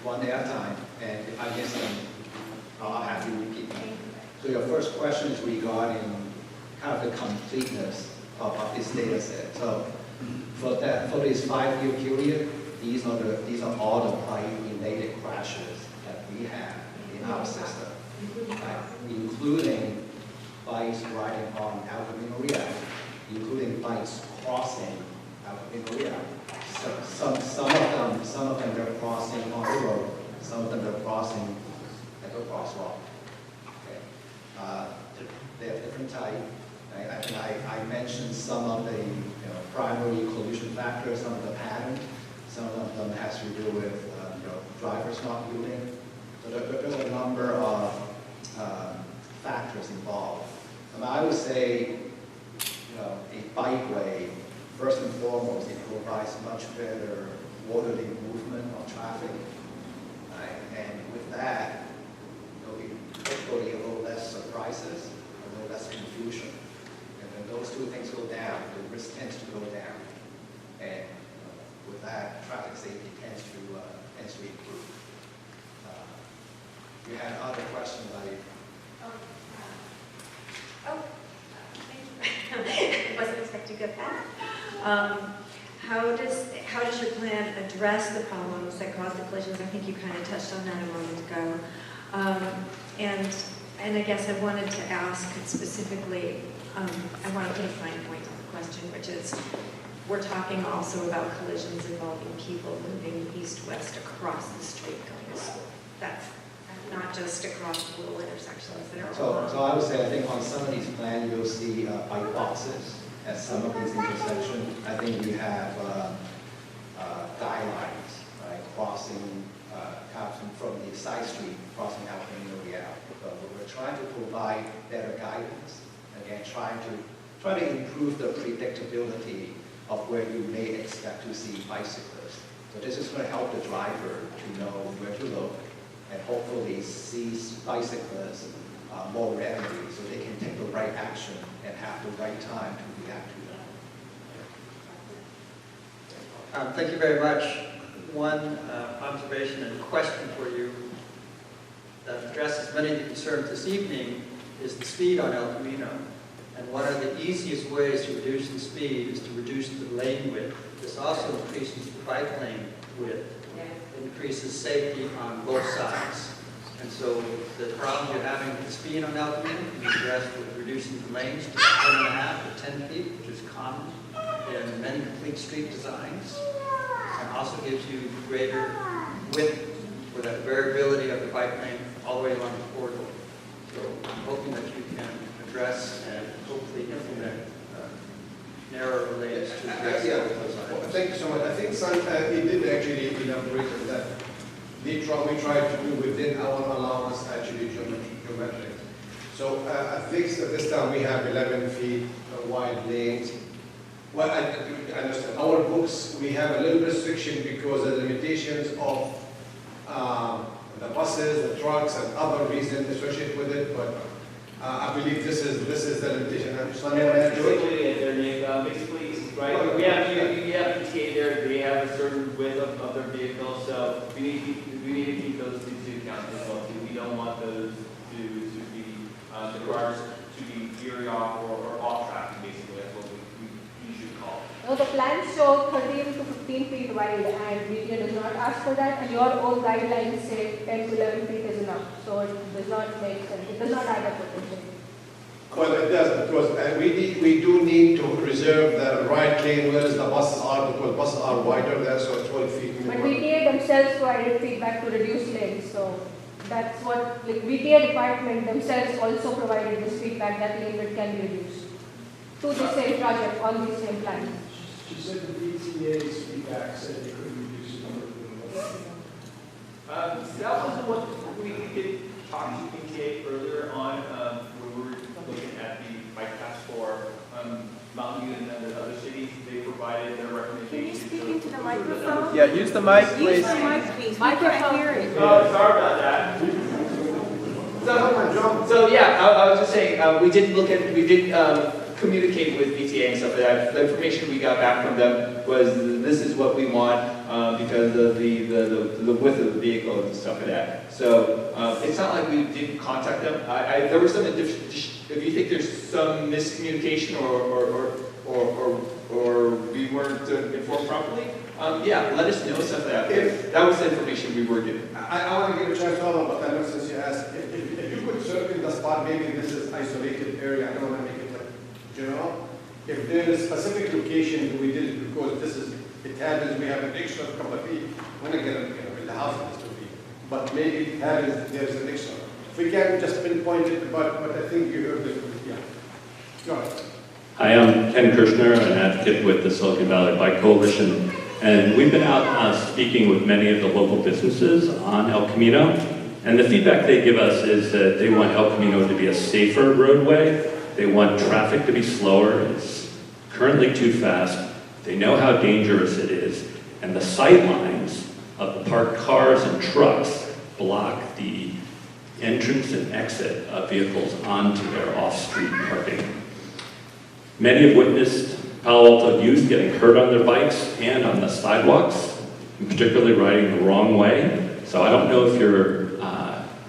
one at a time, and if I miss them, I'll have you repeat them. So your first question is regarding kind of the completeness of this data set. So for this 5-year period, these are all the bike-related crashes that we have in our system, right? Including bikes riding on El Camino Real, including bikes crossing El Camino Real. Some of them they're crossing on the road, some of them they're crossing at the crosswalk. Okay. They have different type. Right? I think I mentioned some of the primary collision factors, some of the pattern. Some of them has to do with drivers not yielding. So there's a number of factors involved. I would say, a bikeway, first and foremost, it provides much better orderly movement of traffic. Right? And with that, hopefully a little less surprises, a little less confusion. And when those two things go down, the risk tends to go down. And with that, traffic safety tends to improve. You had other questions, I wasn't expecting to get that. How does your plan address the problems that cause the collisions? I think you kind of touched on that a moment ago. And I guess I wanted to ask specifically, I want to put a fine point on the question, which is, we're talking also about collisions involving people moving east-west across the street going to school. That's not just across little intersections that are So I would say, I think on some of these plans, you'll see bike boxes at some of these intersections. I think we have guidelines, right, crossing from the side street, crossing out Camino Real. So we're trying to provide better guidance. Again, trying to improve the predictability of where you may expect to see bicyclists. So this is going to help the driver to know where to look and hopefully see bicyclists more readily so they can take the right action and have the right time to react to them. Thank you very much. One observation and question for you that addresses many of the concerns this evening is the speed on El Camino. And one of the easiest ways to reduce the speed is to reduce the lane width. This also increases the bike lane width. It increases safety on both sides. And so the problems you're having with the speed on El Camino can be addressed with reducing the lanes to 10.5 to 10 feet, which is common in many complete street designs. And also gives you greater width for that variability of the bike lane all the way along the corridor. So I'm hoping that you can address and hopefully implement narrower lanes to address those items. Thank you so much. I think he did actually elaborate on that. We tried to do within our allowance actually geometric. So at least at this time we have 11 feet wide lanes. Well, I understand. Our books, we have a little restriction because of the limitations of the buses, the trucks, and other reasons associated with it. But I believe this is the limitation. Basically, right? We have PTA there. They have a certain width of their vehicles, so we need to keep those into account as well. Too. We don't want those to be the cars to be veering off or off tracking. Basically, that's what we usually call it. Now the plans show 13 to 15 feet wide, and BTA does not ask for that, and your own guidelines say 10 to 11 feet is enough. So it does not make sense. It does not add up potentially. Well, it does, because we do need to reserve the right lane where the buses are, because buses are wider there, so 12 feet. But BTA themselves provided feedback to reduce lanes, so that's what, like, BTA department themselves also provided this feedback that lane width can be reduced to the same project on the same plan. She said the BTA's feedback said they couldn't reduce the number of That wasn't what we did talk to BTA earlier on when we were looking at the bike paths for Mountain View and the other cities. They provided their recommendations. Can you speak into the microphone? Yeah, use the mic, please. Use the mic, please. I can't hear it. Oh, sorry about that. So yeah, I was just saying, we did communicate with VTA and stuff like that. The information we got back from them was this is what we want because of the width of the vehicle and stuff like that. So it's not like we didn't contact them. There was some, if you think there's some miscommunication or we weren't informed properly, yeah, let us know stuff like that. That was the information we were given. I want to give a chance to all, but I know since you asked, if you could circle the spot, maybe this is isolated area, I don't want to make it like general. If there is a specific location we did it because this is, it happens, we have an extra couple of feet, when I get in the house it has to be. But maybe it happens, there's an extra. If we can just pinpoint it, but I think you heard it, yeah. Go ahead. Hi, I'm Ken Kirshner, an advocate with the Silicon Valley Bike Coalition. And we've been out speaking with many of the local businesses on El Camino. And the feedback they give us is that they want El Camino to be a safer roadway. They want traffic to be slower. It's currently too fast. They know how dangerous it is. And the sight lines of the parked cars and trucks block the entrance and exit of vehicles onto their off-street parking. Many have witnessed Palo Alto youth getting hurt on their bikes and on the sidewalks, and particularly riding the wrong way. So I don't know if your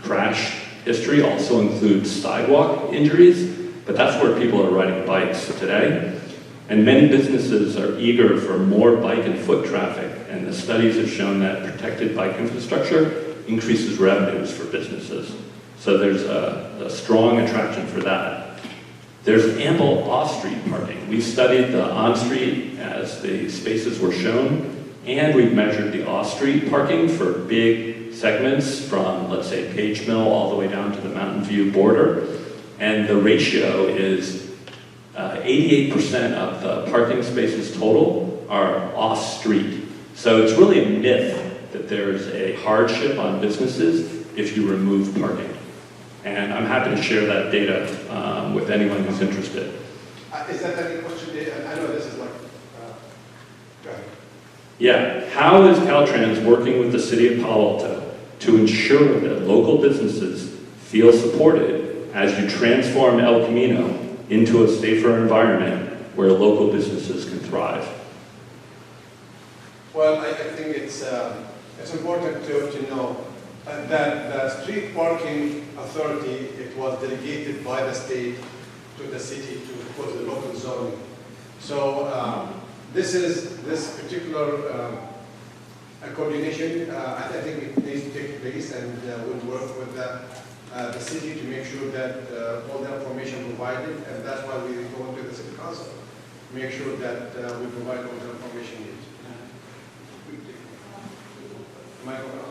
crash history also includes sidewalk injuries, but that's where people are riding bikes today. And many businesses are eager for more bike and foot traffic, and the studies have shown that protected bike infrastructure increases revenues for businesses. So there's a strong attraction for that. There's ample off-street parking. We studied the on-street as the spaces were shown, and we've measured the off-street parking for big segments from, let's say, Page Mill all the way down to the Mountain View border. And the ratio is 88% of the parking spaces total are off-street. So it's really a myth that there's a hardship on businesses if you remove parking. And I'm happy to share that data with anyone who's interested. Is that any question? I know this is like, go ahead. Yeah, how is Caltrans working with the city of Palo Alto to ensure that local businesses feel supported as you transform El Camino into a safer environment where local businesses can thrive? Well, I think it's important to know that the street parking authority, it was delegated by the state to the city to put the local zoning. So this particular coordination, I think it needs to take place, and we'll work with the city to make sure that all the information provided, and that's why we go to the city council, make sure that we provide all the information needed. Am I going on?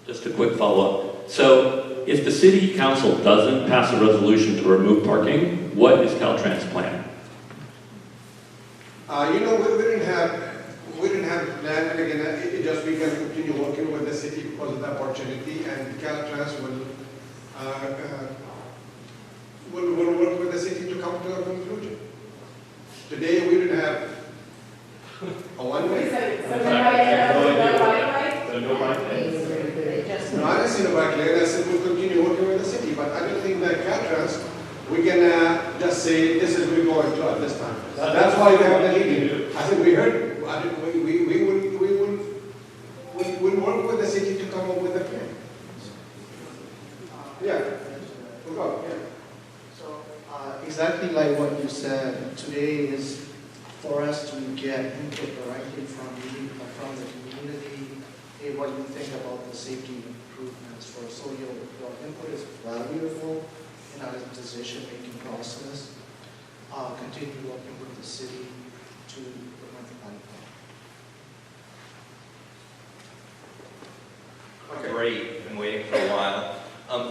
Just a quick follow-up. So if the city council doesn't pass a resolution to remove parking, what is Caltrans' plan? You know, we didn't have a plan, and again, it just we can continue working with the city because of the opportunity, and Caltrans will work with the city to come to a conclusion. Today we didn't have a one-way. No, I didn't see no bike lane. I said we'll continue working with the city, but I don't think that Caltrans, we can just say this is we're going to at this time. That's why we have the meeting. I said we heard. We will work with the city to come up with a plan. Yeah. We'll go. Yeah. So exactly like what you said, today is for us to get input directly from the community. Hey, what do you think about the safety improvements for? So your input is valuable in our decision-making process. Continue working with the city to implement the plan. Great, been waiting for a while.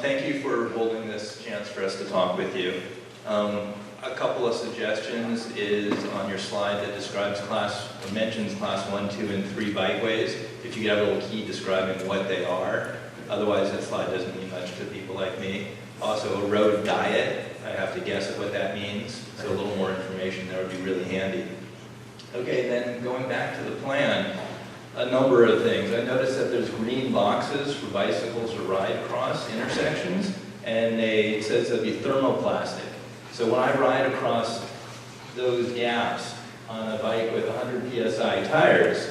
Thank you for holding this chance for us to talk with you. A couple of suggestions is on your slide that describes mentions class 1, 2, and 3 bikeways. If you could have a little key describing what they are. Otherwise, that slide doesn't mean much to people like me. Also, a road diet. I have to guess at what that means. So a little more information there would be really handy. Okay, then going back to the plan. a number of things. I noticed that there's green boxes for bicycles to ride across intersections, and it says it'll be thermoplastic. So when I ride across those gaps on a bike with 100 psi tires,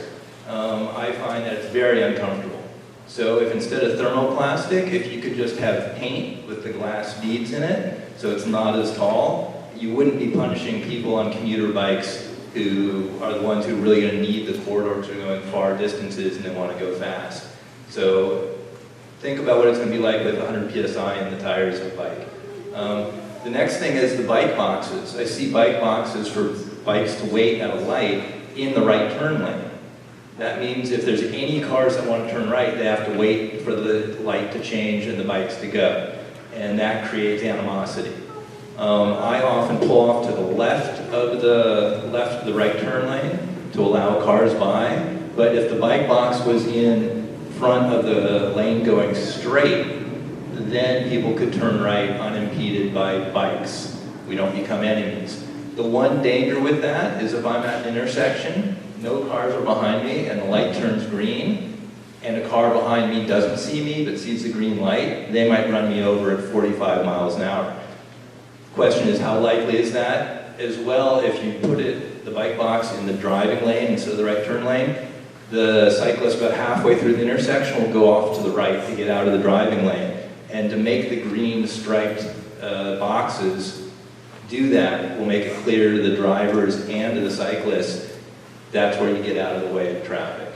I find that it's very uncomfortable. So if instead of thermoplastic, if you could just have paint with the glass beads in it, so it's not as tall, you wouldn't be punishing people on commuter bikes who are the ones who are really going to need the corridor because they're going far distances and they want to go fast. So think about what it's going to be like with 100 psi in the tires of a bike. The next thing is the bike boxes. I see bike boxes for bikes to wait at a light in the right turn lane. That means if there's any cars that want to turn right, they have to wait for the light to change and the bikes to go. And that creates animosity. I often pull off to the left of the right turn lane to allow cars by. But if the bike box was in front of the lane going straight, then people could turn right unimpeded by bikes. We don't become enemies. The one danger with that is if I'm at an intersection, no cars are behind me, and the light turns green, and a car behind me doesn't see me but sees the green light, they might run me over at 45 miles an hour. Question is, how likely is that? As well, if you put the bike box in the driving lane instead of the right turn lane, the cyclist about halfway through the intersection will go off to the right to get out of the driving lane. And to make the green striped boxes do that will make it clear to the drivers and to the cyclists that's where you get out of the way of traffic.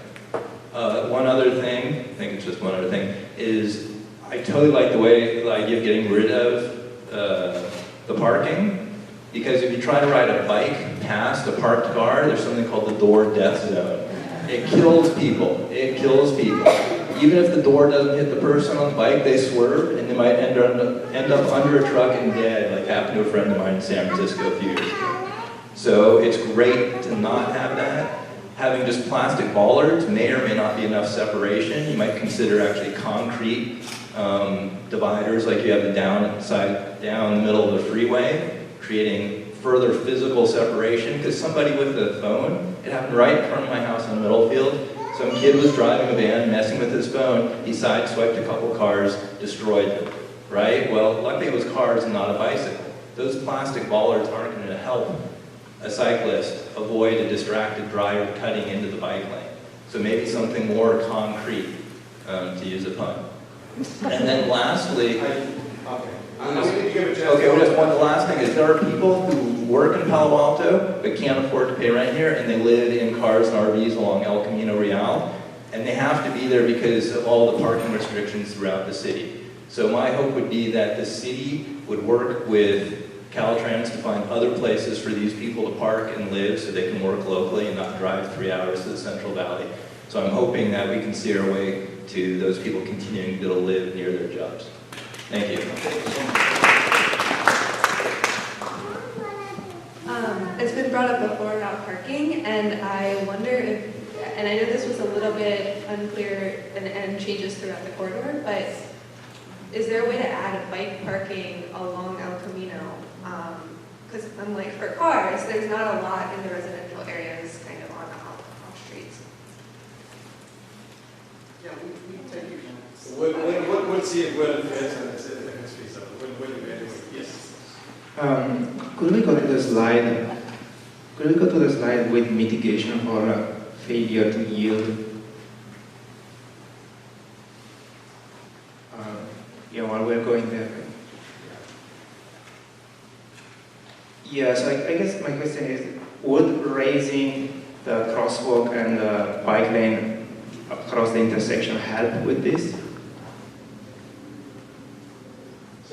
One other thing, I think it's just one other thing, is I totally like the idea of getting rid of the parking, because if you try to ride a bike past a parked car, there's something called the door death zone. It kills people. It kills people. Even if the door doesn't hit the person on the bike, they swerve and they might end up under a truck and dead, like happened to a friend of mine in San Francisco a few years ago. So it's great to not have that. Having just plastic bollards may or may not be enough separation. You might consider actually concrete dividers like you have down the middle of the freeway, creating further physical separation. Because somebody with a phone, it happened right in front of my house on Middlefield. Some kid was driving a van, messing with his phone. He sideswiped a couple cars, destroyed them, right? Well, luckily it was cars and not a bicycle. Those plastic bollards aren't going to help a cyclist avoid a distracted driver cutting into the bike lane. So maybe something more concrete, to use a pun. And then lastly, the last thing is there are people who work in Palo Alto but can't afford to pay rent here, and they live in cars and RVs along El Camino Real, and they have to be there because of all the parking restrictions throughout the city. So my hope would be that the city would work with Caltrans to find other places for these people to park and live so they can work locally and not drive 3 hours to the Central Valley. So I'm hoping that we can see our way to those people continuing to be able to live near their jobs. Thank you. It's been brought up before about parking, and I wonder if, and I know this was a little bit unclear and changes throughout the corridor, but is there a way to add bike parking along El Camino? Because unlike for cars, there's not a lot in the residential areas kind of on off streets. Yeah, we take you. We'll see if we're in the next piece of it. Yes. Could we go to the slide? Could we go to the slide with mitigation or failure to yield? While we're going there. Yes, I guess my question is, would raising the crosswalk and the bike lane across the intersection help with this?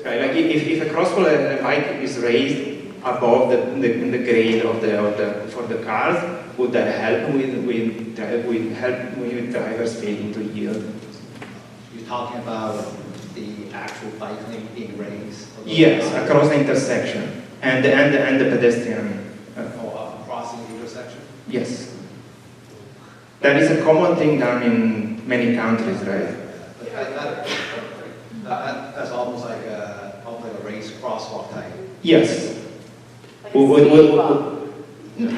Like if a crosswalk and a bike is raised above the grade of for the cars, would that help with drivers failing to yield? You're talking about the actual bike lane being raised? Yes, across the intersection and the pedestrian. Crossing the intersection? Yes. That is a common thing done in many countries, right? That's almost like a raised crosswalk type. Yes.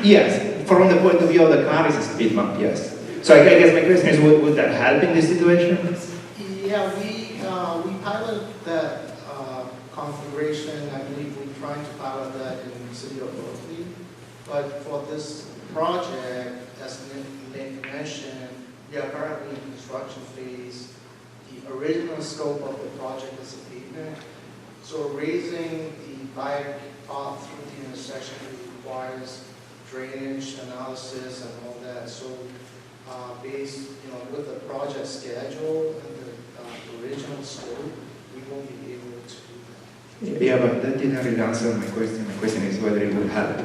Yes, from the point of view of the car, it's a speed bump, yes. So I guess my question is, would that help in this situation? Yeah, we pilot that configuration. I believe we're trying to pilot that in the city of Berkeley. But for this project, as Nick mentioned, we are currently in construction phase. The original scope of the project is a pavement. So raising the bike path through the intersection requires drainage analysis and all that. So based, with the project schedule and the original scope, we won't be able to do that. Yeah, but that didn't really answer my question. My question is whether it would help.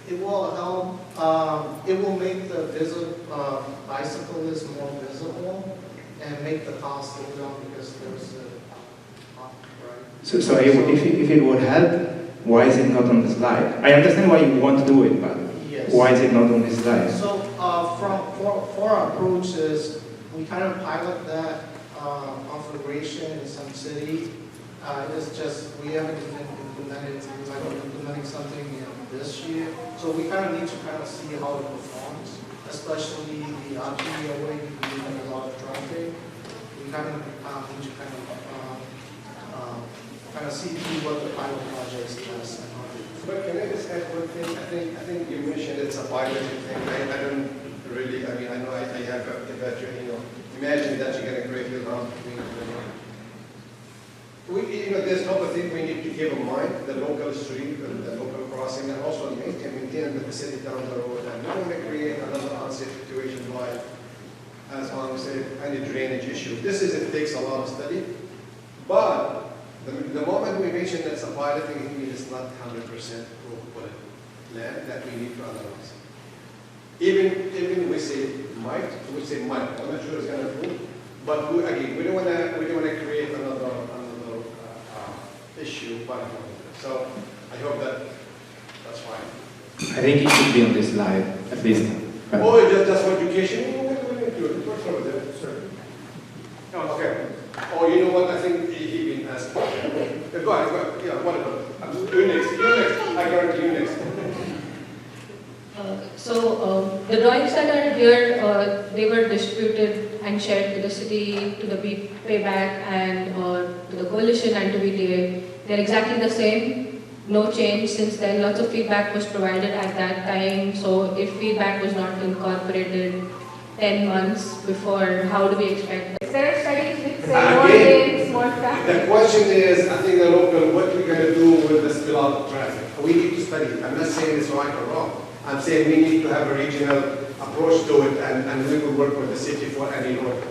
It will help. It will make the bicyclists more visible and make the path slow down because there's a So if it would help, why is it not on the slide? I understand why you want to do it, but yes. Why is it not on this slide? So for our approaches, we kind of pilot that configuration in some city. It's just we haven't even implemented. We're like implementing something in this year, so we kind of need to kind of see how it performs, especially the RTA way. We have a lot of traffic. We kind of need to kind of see what the pilot projects does. But can I just add one thing? I think you mentioned it's a piloting thing. I don't really. I mean, I know I have that imagine that you're going to create your own. There's a couple of things we need to keep in mind: the local street, the local crossing, and also maintain the facility down the road. And we don't want to create another unsafe situation like, as Hong said, any drainage issue. It takes a lot of study, but the moment we mention that's a piloting, it means it's not 100% land that we need to analyze. Even we say might. I'm not sure it's going to prove, but we don't want to create another issue. So I hope that's fine. I think it should be on this slide, at least. Oh, just for education? What's over there, sir? No, okay. Oh, you know what? I think he been asked. Go ahead. Yeah, whatever. You next. I got you next. So the drawings that are here, they were distributed and shared to the city, to the payback, and to the coalition and to VTA. They're exactly the same, no change since then. Lots of feedback was provided at that time. So if feedback was not incorporated 10 months before, how do we expect that? Is there a study which say more lanes, more traffic? The question is, I think the local, what we're going to do with the spill out of traffic. We need to study it. I'm not saying it's right or wrong. I'm saying we need to have a regional approach to it, and we will work with the city for any road.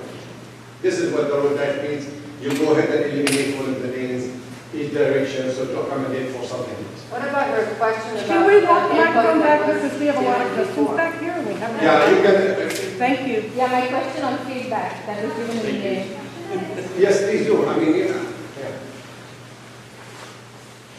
This is what the road diet means. You go ahead and eliminate one of the lanes, each direction, so to accommodate for something else. What about your question about... Can we walk the microphone back because we have a lot of questions back here? We have. Yeah, you can. Thank you. Yeah, my question on feedback that was given in the... Yes, please do. I mean, yeah.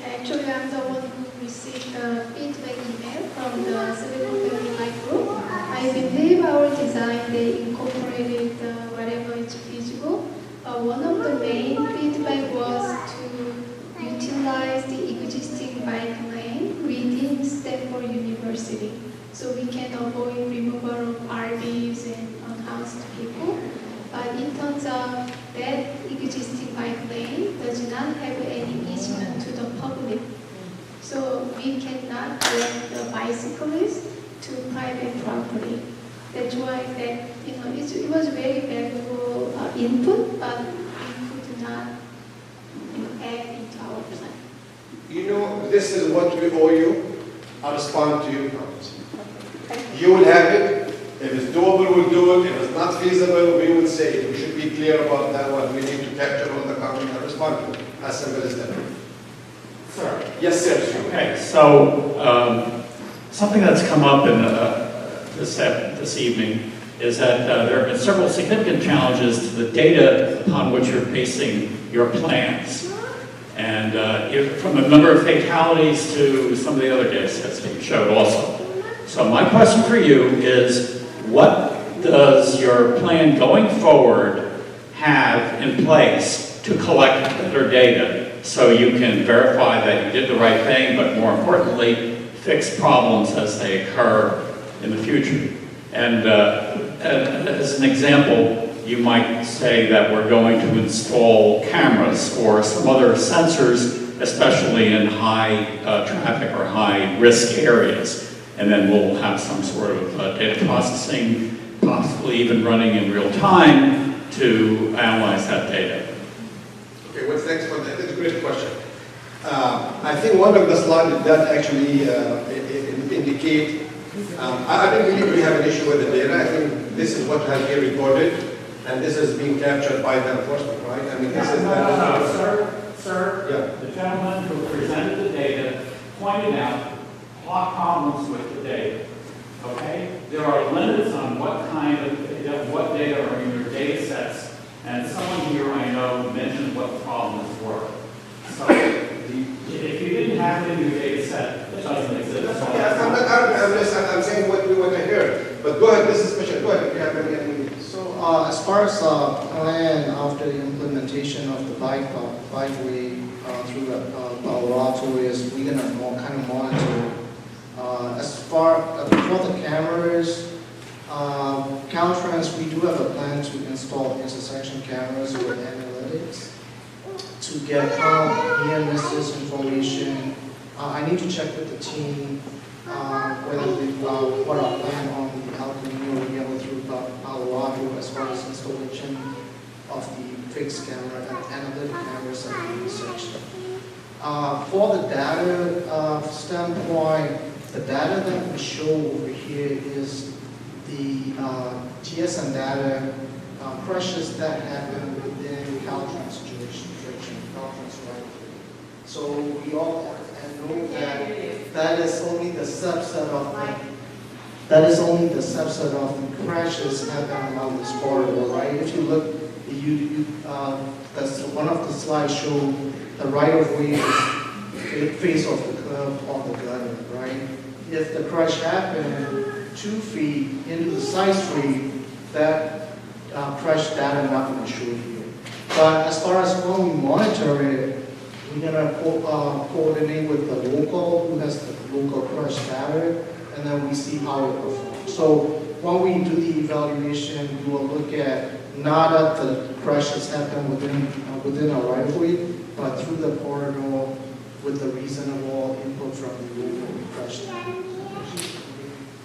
Actually, I'm the one who received the feedback email from the Silicon Valley Light Group. I believe our design, they incorporated whatever is feasible. One of the main feedback was to utilize the existing bike lane within Stanford University, so we can avoid removal of RVs and unhoused people. But it turns out that existing bike lane does not have any easement to the public. So we cannot let the bicyclists to private property. That's why that, it was very valuable input, but we could not add into our plan. This is what we owe you. I'll respond to you. You will have it. If it's doable, we'll do it. If it's not feasible, we will say it. We should be clear about that one. We need to capture all the comment and respond to it. As simple as that. Sir. Yes, sir. Okay, so something that's come up in this evening is that there have been several significant challenges to the data upon which you're basing your plans. And from the number of fatalities to some of the other data sets that you showed also. So my question for you is, what does your plan going forward have in place to collect better data so you can verify that you did the right thing, but more importantly, fix problems as they occur in the future? And as an example, you might say that we're going to install cameras or some other sensors, especially in high traffic or high risk areas. And then we'll have some sort of data processing, possibly even running in real time to analyze that data. Okay, what's next for that? That's a great question. I think one of the slides that actually indicate, I don't believe we have an issue with the data. I think this is what has been recorded, and this is being captured by the enforcement, right? I mean, this is Sir, yeah. the gentleman who presented the data pointed out problems with the data. Okay? There are limits on what data are in your data sets, and someone here I know mentioned what the problems were. So if you didn't have it in your data set, it doesn't exist. I'm saying what we want to hear. But go ahead, this is special. Go ahead if you have any. So as far as plan after the implementation of the bikeway through Palo Alto is we're gonna kind of monitor. As far for the cameras, Caltrans, we do have a plan to install intersection cameras with analytics to get near misses information. I need to check with the team whether what our plan on the El Camino Rio through Palo Alto as far as installation of the fixed camera and analytic cameras at the intersection. For the data standpoint, the data that we show over here is the GSM data crashes that happen within Caltrans jurisdiction, Caltrans right. So we all know that that is only the subset of the crashes happen along this corridor, right? If you look, that's one of the slides show the right of way is face of the curve on the gutter, right? If the crash happened 2 feet into the side street, that crash data not going to show here. But as far as when we monitor it, we're going to coordinate with the local, who has the local crash data, and then we see how it performs. So when we do the evaluation, we will look at not that the crashes happen within our right of way, but through the corridor with the reasonable input from the local crash data.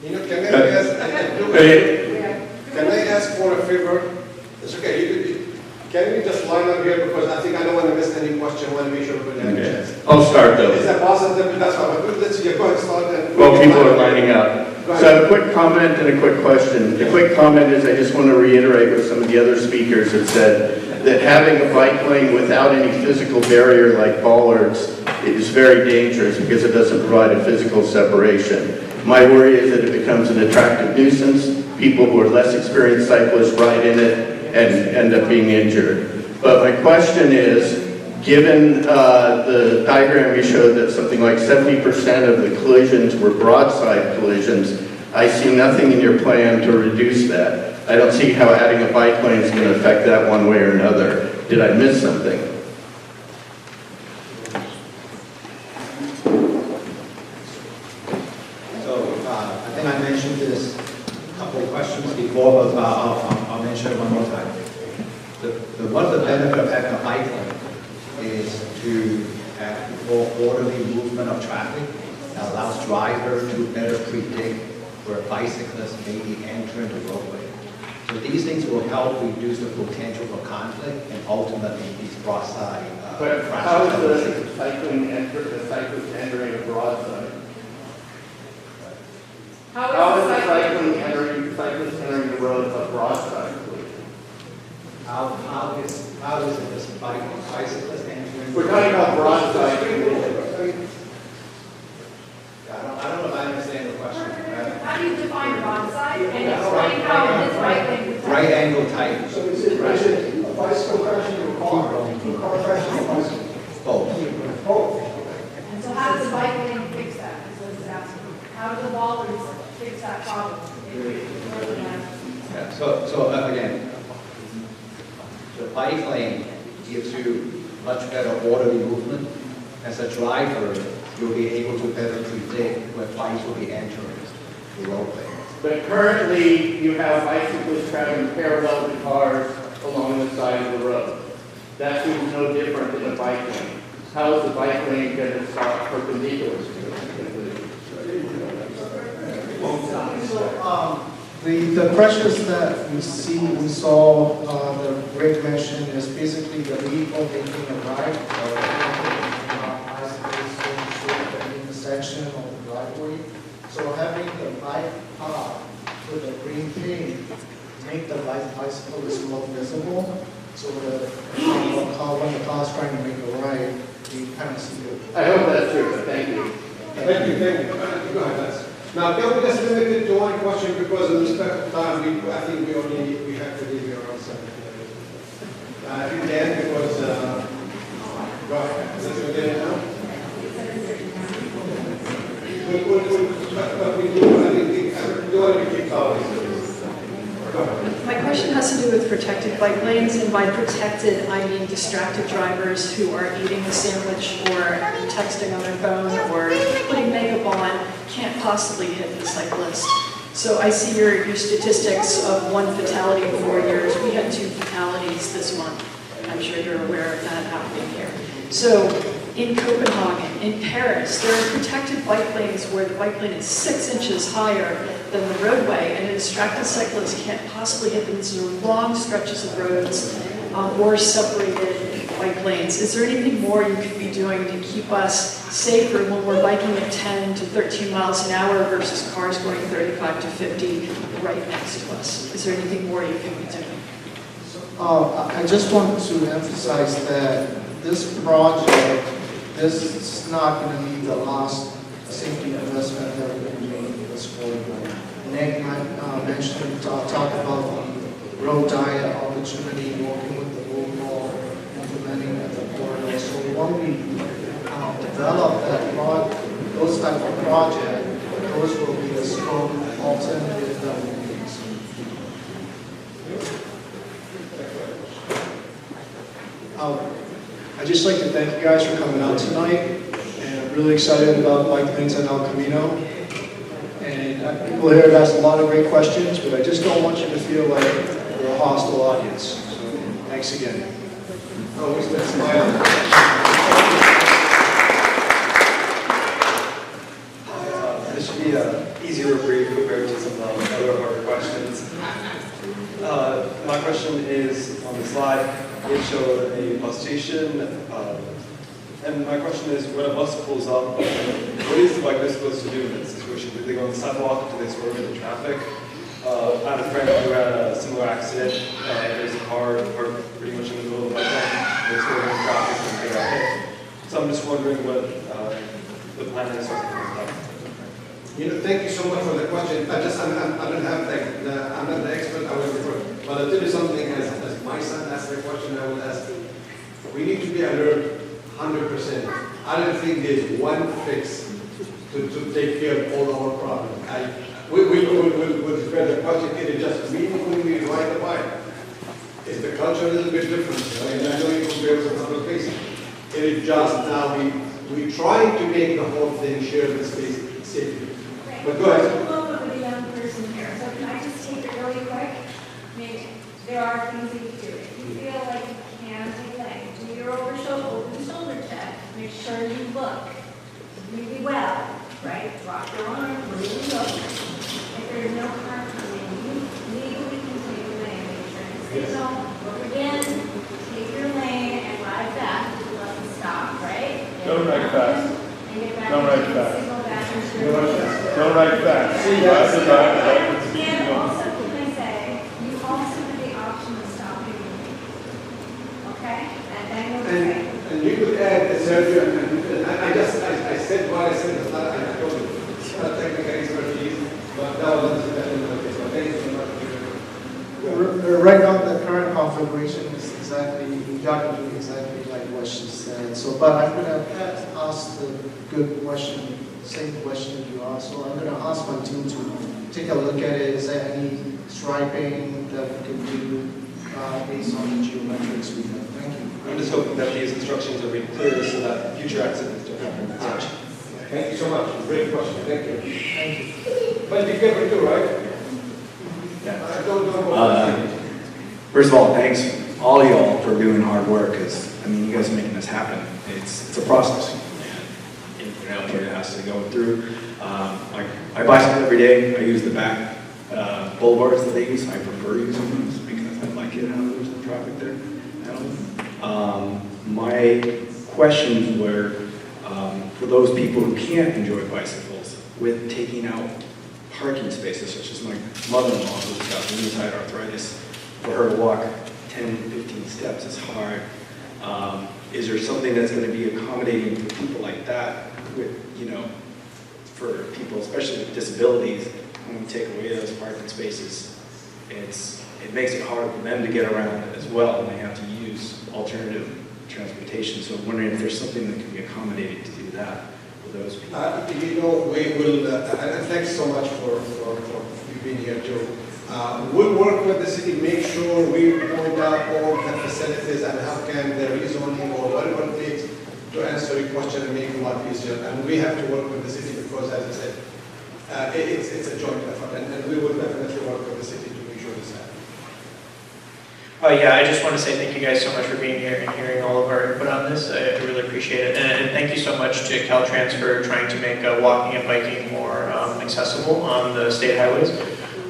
Can I ask for a favor? It's okay. Can we just line up here because I think I don't want to miss any question. I want to make sure we're going to have a chance. I'll start though. Is that possible? That's fine. But let's go ahead and start. Well, people are lining up. So I have a quick comment and a quick question. The quick comment is I just want to reiterate what some of the other speakers have said, that having a bike lane without any physical barrier like bollards is very dangerous because it doesn't provide a physical separation. My worry is that it becomes an attractive nuisance. People who are less experienced cyclists ride in it and end up being injured. But my question is, given the diagram you showed that something like 70% of the collisions were broadside collisions, I see nothing in your plan to reduce that. I don't see how adding a bike lane is going to affect that one way or another. Did I miss something? I think I mentioned this a couple of questions before, but I'll mention it one more time. One of the benefits of having a bike lane is to have more orderly movement of traffic that allows drivers to better predict where bicyclists may be entering the roadway. So these things will help reduce the potential for conflict and ultimately these broadside But how is the cyclist entering a broadside? How is the cyclist entering the road a broadside? How is it this bicyclist entering? We're talking about broadside. I don't know if I understand the question. How do you define broadside and explain how this right lane? Right angle type. So is it a bicycle crashing or a car? Car crashing or bicycle? Both. Both. And so how does the bike lane fix that? Is what it's asking. How do the bollards fix that problem? Yeah, so again, the bike lane gives you much better orderly movement. As a driver, you'll be able to better predict where bikes will be entering the roadway. But currently, you have bicyclists traveling parallel to cars along the side of the road. That seems no different than a bike lane. How is the bike lane going to stop perpendicular to it? The crashes that we saw, the Rick mentioned, is basically the vehicle making a right, in the section of the driveway. So having the bike path with the green paint make the bicyclist more visible. So that when the car's trying to make a right, you kind of see it. I hope that's true, but thank you. Thank you. Go ahead. Now, can we just limit it to one question because of respect of time? I think we have to leave here around 7. If you can, because go ahead. Is that okay now? But we do. I think we want to keep going. My question has to do with protected bike lanes, and by protected, I mean distracted drivers who are eating a sandwich or texting on their phone or putting makeup on can't possibly hit the cyclist. So I see your statistics of 1 fatality in 4 years. We had 2 fatalities this month. I'm sure you're aware of that happening here. So in Copenhagen, in Paris, there are protected bike lanes where the bike lane is 6 inches higher than the roadway, and a distracted cyclist can't possibly hit them. These are long stretches of roads or separated bike lanes. Is there anything more you could be doing to keep us safer when we're biking at 10 to 13 miles an hour versus cars going 35 to 50 right next to us? Is there anything more you can be doing? I just want to emphasize that this project, this is not going to be the last safety investment that we're going to be making in this corridor. Nick mentioned, talked about the road diet opportunity, working with the local, implementing at the corridor. So when we develop those type of project, those will be the strong alternative that we use. I'd just like to thank you guys for coming out tonight, and I'm really excited about bike lanes on El Camino. And people here have asked a lot of great questions, but I just don't want you to feel like we're a hostile audience. So thanks again. Always that smile. This should be easier or brief compared to some other harder questions. My question is on the slide. It showed a bus station, and my question is, when a bus pulls up, what is the bicyclist supposed to do in this situation? Do they go on the sidewalk? Do they swerve into traffic? I had a friend who had a similar accident. There's a car parked pretty much in the middle of the bike lane. They swerved into traffic and they got hit. So I'm just wondering what the plan is for that. Thank you so much for the question. I don't have I'm not the expert. I will refer. But I'll tell you something. As my son asked the question, I will ask. We need to be alert 100%. I don't think there's one fix to take care of all our problems. We'll prepare the budget. It is just meaning when we ride the bike. Is the culture a little bit different? I know you compare with other places. It is just now we trying to make the whole thing share the space safely. But go ahead. I'm a little bit of a young person here, so can I just take it really quick? I mean, there are things that you do. If you feel like you can take lane, do your open shoulder check. Make sure you look really well, right? Drop your arm, really look. If there's no car coming, you legally can take your lane. Make sure you signal, look again, take your lane, and ride back. Let them stop, right? Don't ride fast. And get back. Don't ride fast. Signal back into Don't your ride fast. And also, can I say, you also have the option of stopping. Okay? And then you'll say. And you could add, Sergio, and I said what I said, it's not, I told you, it's not technical expertise, but that was the case. But thank you so much. Right now, the current configuration is exactly, we got to do exactly like what she said. So, but I'm going to ask the good question, same question you asked. So I'm going to ask my team to take a look at it. Is there any striping that we can do based on the geometrics we have? Thank you. I'm just hoping that these instructions are made clear so that future accidents don't happen. Thank you so much. Great question. Thank you. Thank you. But be careful too, right? First of all, thanks all y'all for doing hard work, because I mean, you guys are making this happen. It's a process, and it has to go through. I bicycle every day. I use the back boulevards that they use. I prefer using those because I like it how there's no traffic there. My questions were for those people who can't enjoy bicycles with taking out parking spaces, such as my mother-in-law who's got rheumatoid arthritis. For her to walk 10, 15 steps is hard. Is there something that's going to be accommodating for people like that, with, you know, for people, especially with disabilities, when we take away those parking spaces, it makes it hard for them to get around as well, and they have to use alternative transportation. So I'm wondering if there's something that can be accommodated to do that for those people. You know, we will, and thanks so much for you being here too. We'll work with the city, make sure we point out all the facilities and how can the rezoning or whatever it takes to answer your question and make it a lot easier. And we have to work with the city because, as I said, it's a joint effort, and we will definitely work with the city to make sure this happens. Yeah, I just want to say thank you guys so much for being here and hearing all of our input on this. I really appreciate it. And thank you so much to Caltrans for trying to make walking and biking more accessible on the state highways.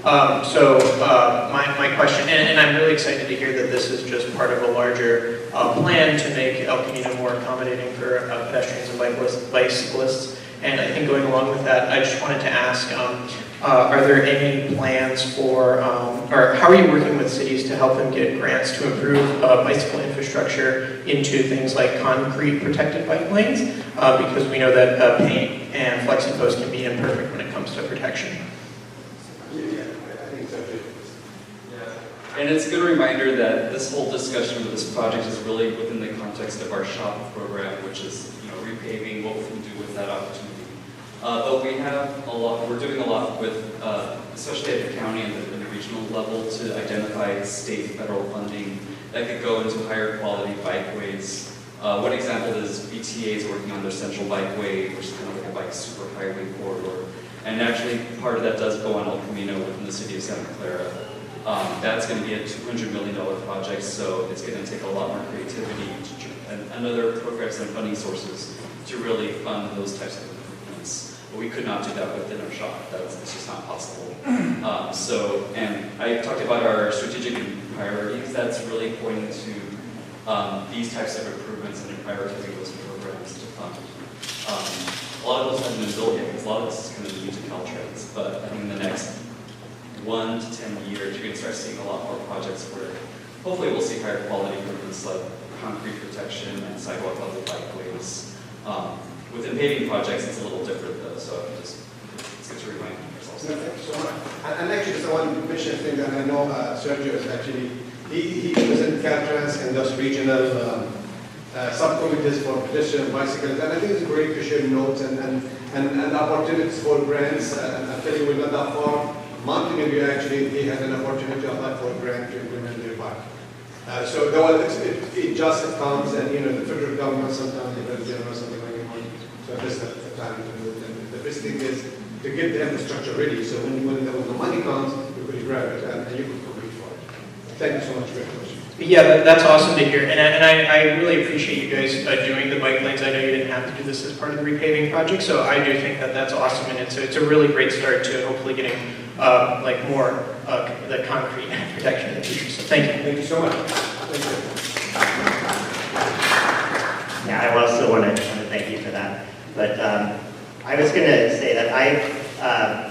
My question, and I'm really excited to hear that this is just part of a larger plan to make El Camino more accommodating for pedestrians and bicyclists. And I think going along with that, I just wanted to ask, are there any plans for, or how are you working with cities to help them get grants to improve bicycle infrastructure into things like concrete protected bike lanes? Because we know that paint and flexi-post can be imperfect when it comes to protection. And it's a good reminder that this whole discussion of this project is really within the context of our SHOP program, which is, you know, repaving, what we can do with that opportunity. But we have we're doing a lot with, especially at the county and the regional level, to identify state and federal funding that could go into higher quality bikeways. One example is BTA is working on their central bikeway, which is kind of like a bike superhighway corridor. And actually, part of that does go on El Camino within the city of Santa Clara. That's going to be a $200 million project, so it's going to take a lot more creativity and other programs and funding sources to really fund those types of improvements. But we could not do that within our shop. It's just not possible. And I talked about our strategic priorities. That's really pointing to these types of improvements and prioritizing those programs to fund. A lot of those haven't been built yet, because a lot of this is going to be new to Caltrans. But I think in the next 1 to 10 years, you're going to start seeing a lot more projects where hopefully we'll see higher quality improvements like concrete protection and sidewalk level bikeways. Within paving projects, it's a little different though, so it's good to remind ourselves. No, thank you so much. And actually, just I want to mention a thing that I know Sergio is actually, he represents Caltrans in those regional subcommittees for pedestrian and bicycles, and I think it's great to share notes and opportunities for grants. And I'm telling you, we're not that far. Mountain View actually, he had an opportunity to apply for a grant to implement their bike. So it just comes, and you know, the federal government sometimes they don't know something like that. So this is the time to do it. And the best thing is to get the infrastructure ready. So when the money comes, you could grab it and you could compete for it. Thank you so much for your question. Yeah, that's awesome to hear, and I really appreciate you guys doing the bike lanes. I know you didn't have to do this as part of the repaving project, so I do think that that's awesome, and it's a really great start to hopefully getting more the concrete protection in the future. So thank you. Thank you so much. Thank you. Yeah, I also want to thank you for that. But I was going to say that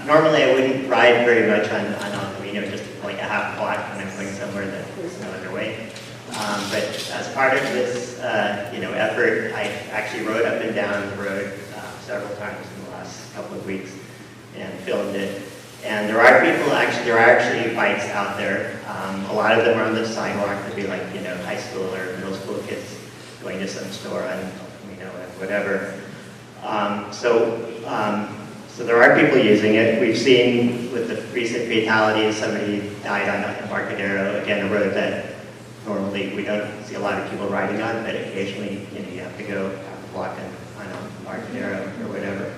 normally I wouldn't ride very much on El Camino, just like a half block when I'm going somewhere that there's no other way. But as part of this effort, I actually rode up and down the road several times in the last couple of weeks and filmed it. And there are actually bikes out there. A lot of them are on the sidewalk. They'd be like, high school or middle school kids going to some store on, whatever. So there are people using it. We've seen with the recent fatalities, somebody died on Embarcadero, again, a road that normally we don't see a lot of people riding on, but occasionally, you have to go half a block on Embarcadero or whatever.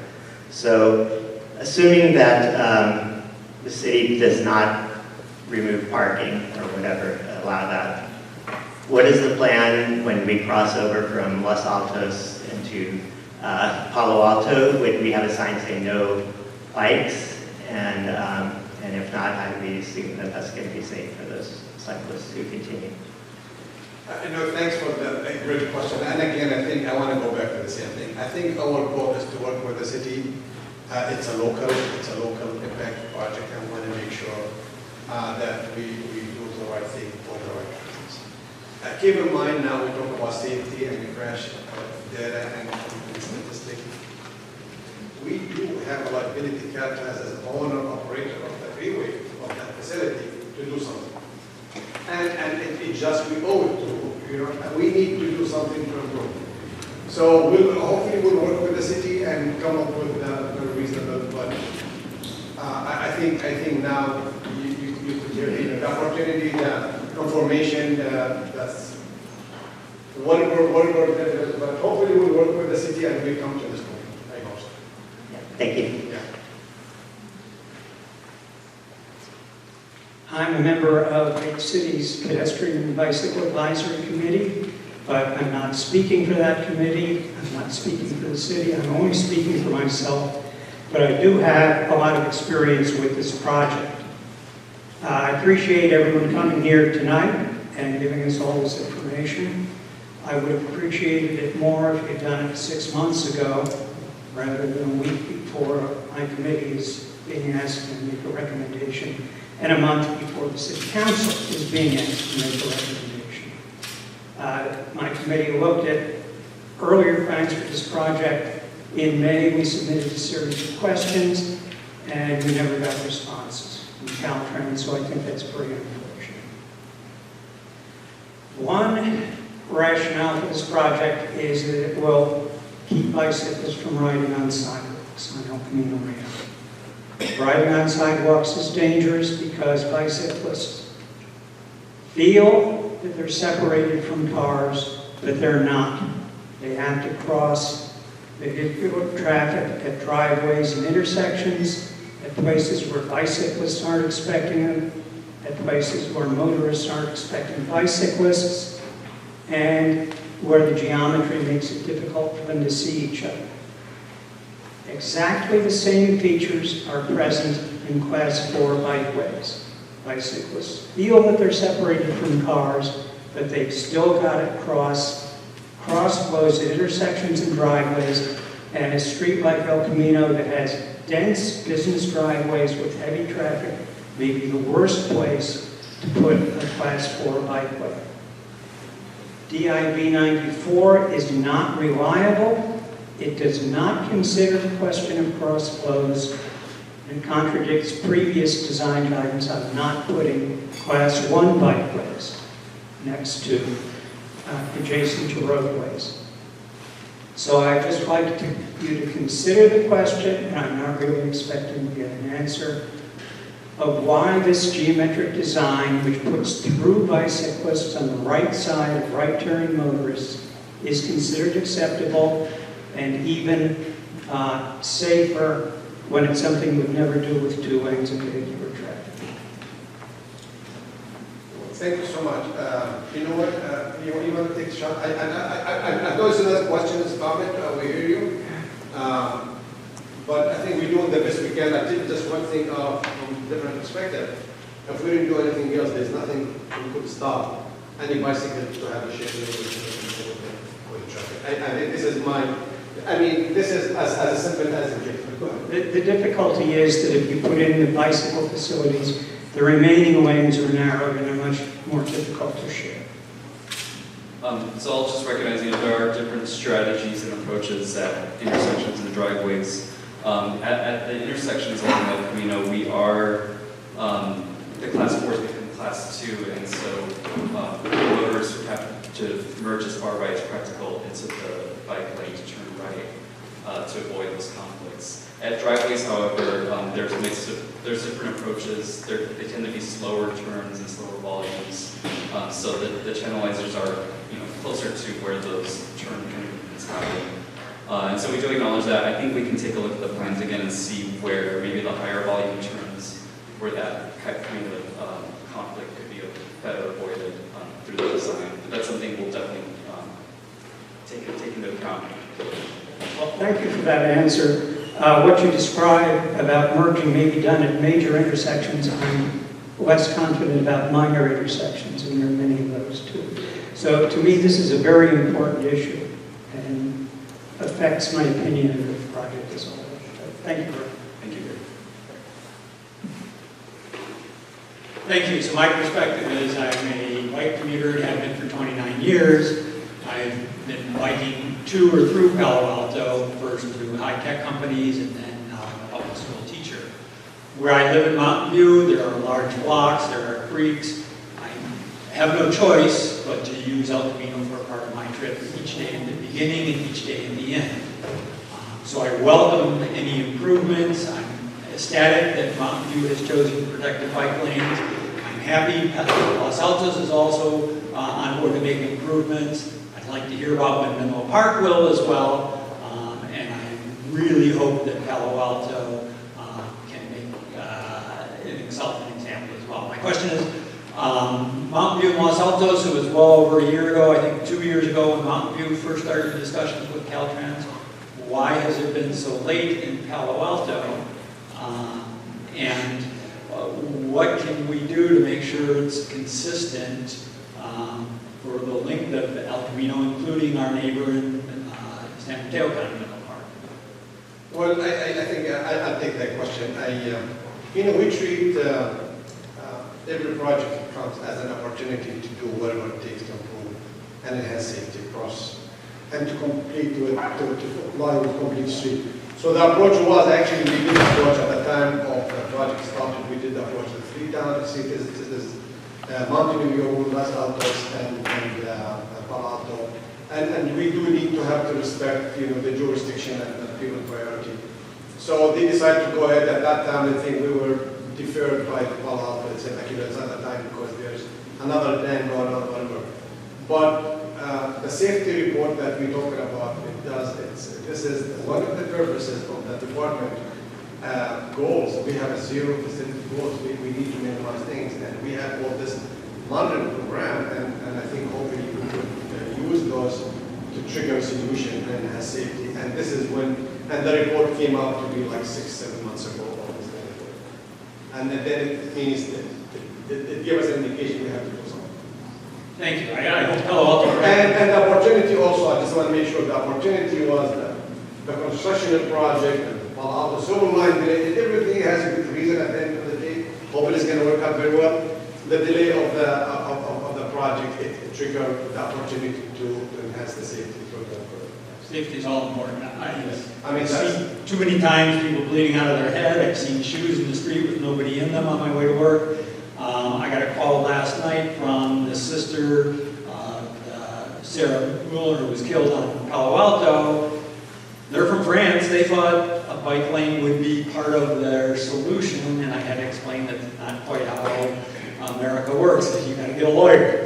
So assuming that the city does not remove parking or whatever, allow that. What is the plan when we cross over from Los Altos into Palo Alto? Would we have a sign saying no bikes? And if not, how do we assume that that's going to be safe for those cyclists who continue? No, thanks for the great question. And again, I think I want to go back to the same thing. I think our goal is to work with the city. It's a local impact project, and we want to make sure that we do the right thing for the right reasons. Keep in mind now we talk about safety and crash data and statistics. We do have a liability. Caltrans as the owner operator of the freeway of that facility to do something. And it just, we owe it to, we need to do something to improve. So hopefully we'll work with the city and come up with a reasonable budget. I think now you could hear the opportunity, the information, that's whatever, but hopefully we'll work with the city and we'll come to this point. I hope so. Thank you. Yeah. I'm a member of the city's Pedestrian and Bicycle Advisory Committee, but I'm not speaking for that committee. I'm not speaking for the city. I'm only speaking for myself. But I do have a lot of experience with this project. I appreciate everyone coming here tonight and giving us all this information. I would have appreciated it more if you'd done it 6 months ago, rather than a week before my committee is being asked to make a recommendation, and a month before the city council is being asked to make a recommendation. My committee looked at earlier plans for this project. In May, we submitted a series of questions, and we never got responses from Caltrans, so I think that's pretty unfortunate. One rationale for this project is that it will keep bicyclists from riding on sidewalks on El Camino Real. Riding on sidewalks is dangerous because bicyclists feel that they're separated from cars, but they're not. They have to cross the traffic at driveways and intersections, at places where bicyclists aren't expecting them, at places where motorists aren't expecting bicyclists, and where the geometry makes it difficult for them to see each other. Exactly the same features are present in Class 4 bikeways. Bicyclists feel that they're separated from cars, but they've still got to cross flows at intersections and driveways, and a street like El Camino that has dense business driveways with heavy traffic may be the worst place to put a Class 4 bikeway. DIB 94 is not reliable. It does not consider the question of cross flows and contradicts previous design guidance on not putting Class 1 bikeways next to, adjacent to roadways. So I'd just like you to consider the question, and I'm not really expecting to get an answer, of why this geometric design, which puts through bicyclists on the right side of right-turning motorists, is considered acceptable and even safer when it's something we'd never do with 2 lanes of vehicular traffic. Thank you so much. You know what? You want to take a shot? I know it's another question, it's a comment. We hear you. But I think we're doing the best we can. I did just one thing from a different perspective. If we didn't do anything else, there's nothing we could stop any bicycle to have a shared with the traffic. I think this is this is as simple as it gets. The difficulty is that if you put in the bicycle facilities, the remaining lanes are narrowed and are much more difficult to share. So I'll just recognize, there are different strategies and approaches at intersections and driveways. At the intersections along El Camino, we are, the Class 4s become Class 2, and so motorists have to merge as far right as practical into the bike lane to turn right to avoid those conflicts. At driveways, however, there's different approaches. They tend to be slower turns and slower volumes, so that the channelizers are closer to where those turn movements happen. And so we do acknowledge that. I think we can take a look at the plans again and see where maybe the higher volume turns where that kind of conflict could be better avoided through the design. But that's something we'll definitely take into account. Well, thank you for that answer. What you described about merging may be done at major intersections. I'm less confident about minor intersections, and there are many of those too. So to me, this is a very important issue and affects my opinion of the project as a whole. Thank you. Thank you. Thank you. So my perspective is I'm a bike commuter and have been for 29 years. I've been biking to or through Palo Alto, first through high-tech companies and then now I'm a public school teacher. Where I live in Mountain View, there are large blocks, there are creeks. I have no choice but to use El Camino for a part of my trip each day in the beginning and each day in the end. So I welcome any improvements. I'm ecstatic that Mountain View has chosen to protect the bike lanes. I'm happy Los Altos is also on board to make improvements. I'd like to hear about when Menlo Park will as well. And I really hope that Palo Alto can make an example as well. My question is, Mountain View and Los Altos, it was well over a year ago, I think 2 years ago, when Mountain View first started discussions with Caltrans. Why has it been so late in Palo Alto? And what can we do to make sure it's consistent for the length of El Camino, including our neighbor in San Mateo County Menlo Park? Well, I think I'll take that question. We treat every project comes as an opportunity to do whatever it takes to improve, and it has safety across, and to complete to apply with complete street. So the approach was actually we did the approach at the time of the project started. We did the approach of 3 towns. See, this is Mountain View, Los Altos, and Palo Alto, and we do need to have to respect the jurisdiction and people's priority. So they decided to go ahead. At that time, I think we were deferred by the Palo Alto and said, it's not the time because there's another dam going on, whatever. But the safety report that we're talking about, this is one of the purposes of the department goals. We have a zero facility goals. We need to minimize things, and we have all this monitoring program, and I think hopefully we could use those to trigger a solution and have safety. And this is when, and the report came out to be like 6-7 months ago. And then it means that it gives us an indication we have to do something. Thank you. I hope Palo Alto. And the opportunity also, I just want to make sure the opportunity was the construction of the project and Palo Alto civil line delay. Everything has a good reason at the end of the day. Hopefully it's going to work out very well. The delay of the project, it triggered the opportunity to enhance the safety for the Safety is all important. I've seen too many times people bleeding out of their head. I've seen shoes in the street with nobody in them on my way to work. I got a call last night from the sister of Sarah Mueller, who was killed on Palo Alto. They're from France. They thought a bike lane would be part of their solution, and I had to explain that not quite how America works, that you got to get a lawyer.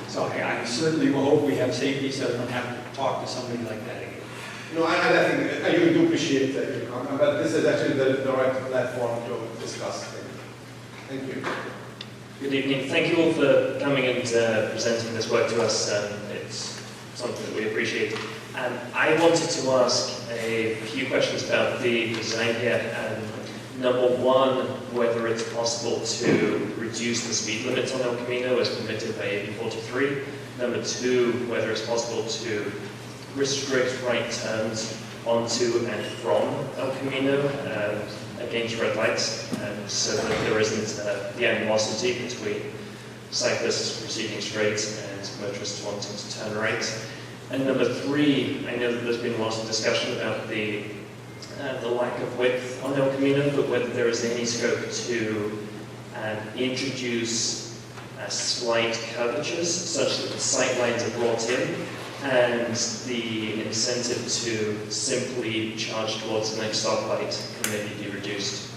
So I certainly will hope we have safety so I don't have to talk to somebody like that again. No, I think I really do appreciate that you come, but this is actually the right platform to discuss things. Thank you. Good evening. Thank you all for coming and presenting this work to us. It's something that we appreciate. I wanted to ask a few questions about the design here. Number one, whether it's possible to reduce the speed limits on El Camino as permitted by AB 43. Number two, whether it's possible to restrict right turns onto and from El Camino against red lights, so that there isn't the animosity between cyclists proceeding straight and motorists wanting to turn right. And number three, I know that there's been lots of discussion about the lack of width on El Camino, but whether there is any scope to introduce slight curvatures such that the sight lines are brought in and the incentive to simply charge towards the next stoplight can maybe be reduced.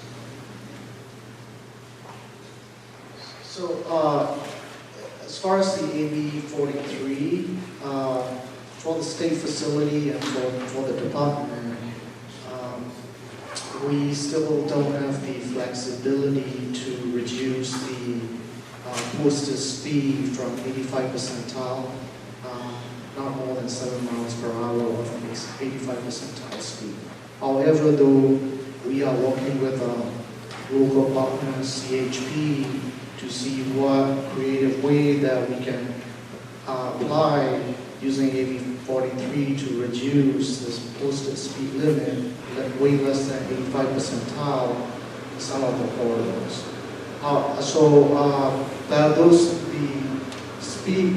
So, as far as the AB 43, for the state facility and for the department, we still don't have the flexibility to reduce the posted speed from 85 percentile, not more than 7 miles per hour of 85 percentile speed. However, though, we are working with local partner CHP to see what creative way that we can apply using AB 43 to reduce this posted speed limit way less than 85 percentile in some of the corridors. The speed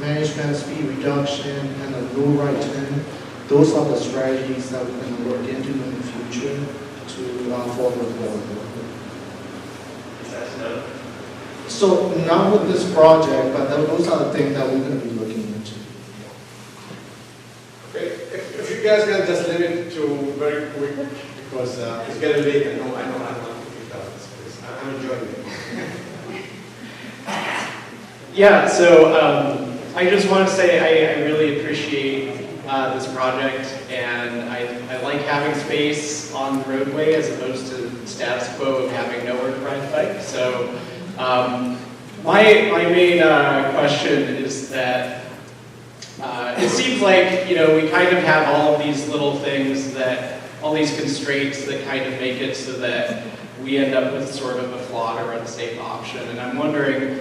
management, speed reduction, and the low right turn, those are the strategies that we're going to work into in the future to further the So not with this project, but those are the things that we're going to be looking into. Okay, if you guys can just limit to very quick, because it's getting late, and I know I want to keep out this place. I'm enjoying it. Yeah, so I just want to say I really appreciate this project, and I like having space on the roadway as opposed to status quo of having nowhere to ride a bike. So my main question is that it seems like, we kind of have all of these little things all these constraints that kind of make it so that we end up with sort of a flawed or unsafe option. And I'm wondering,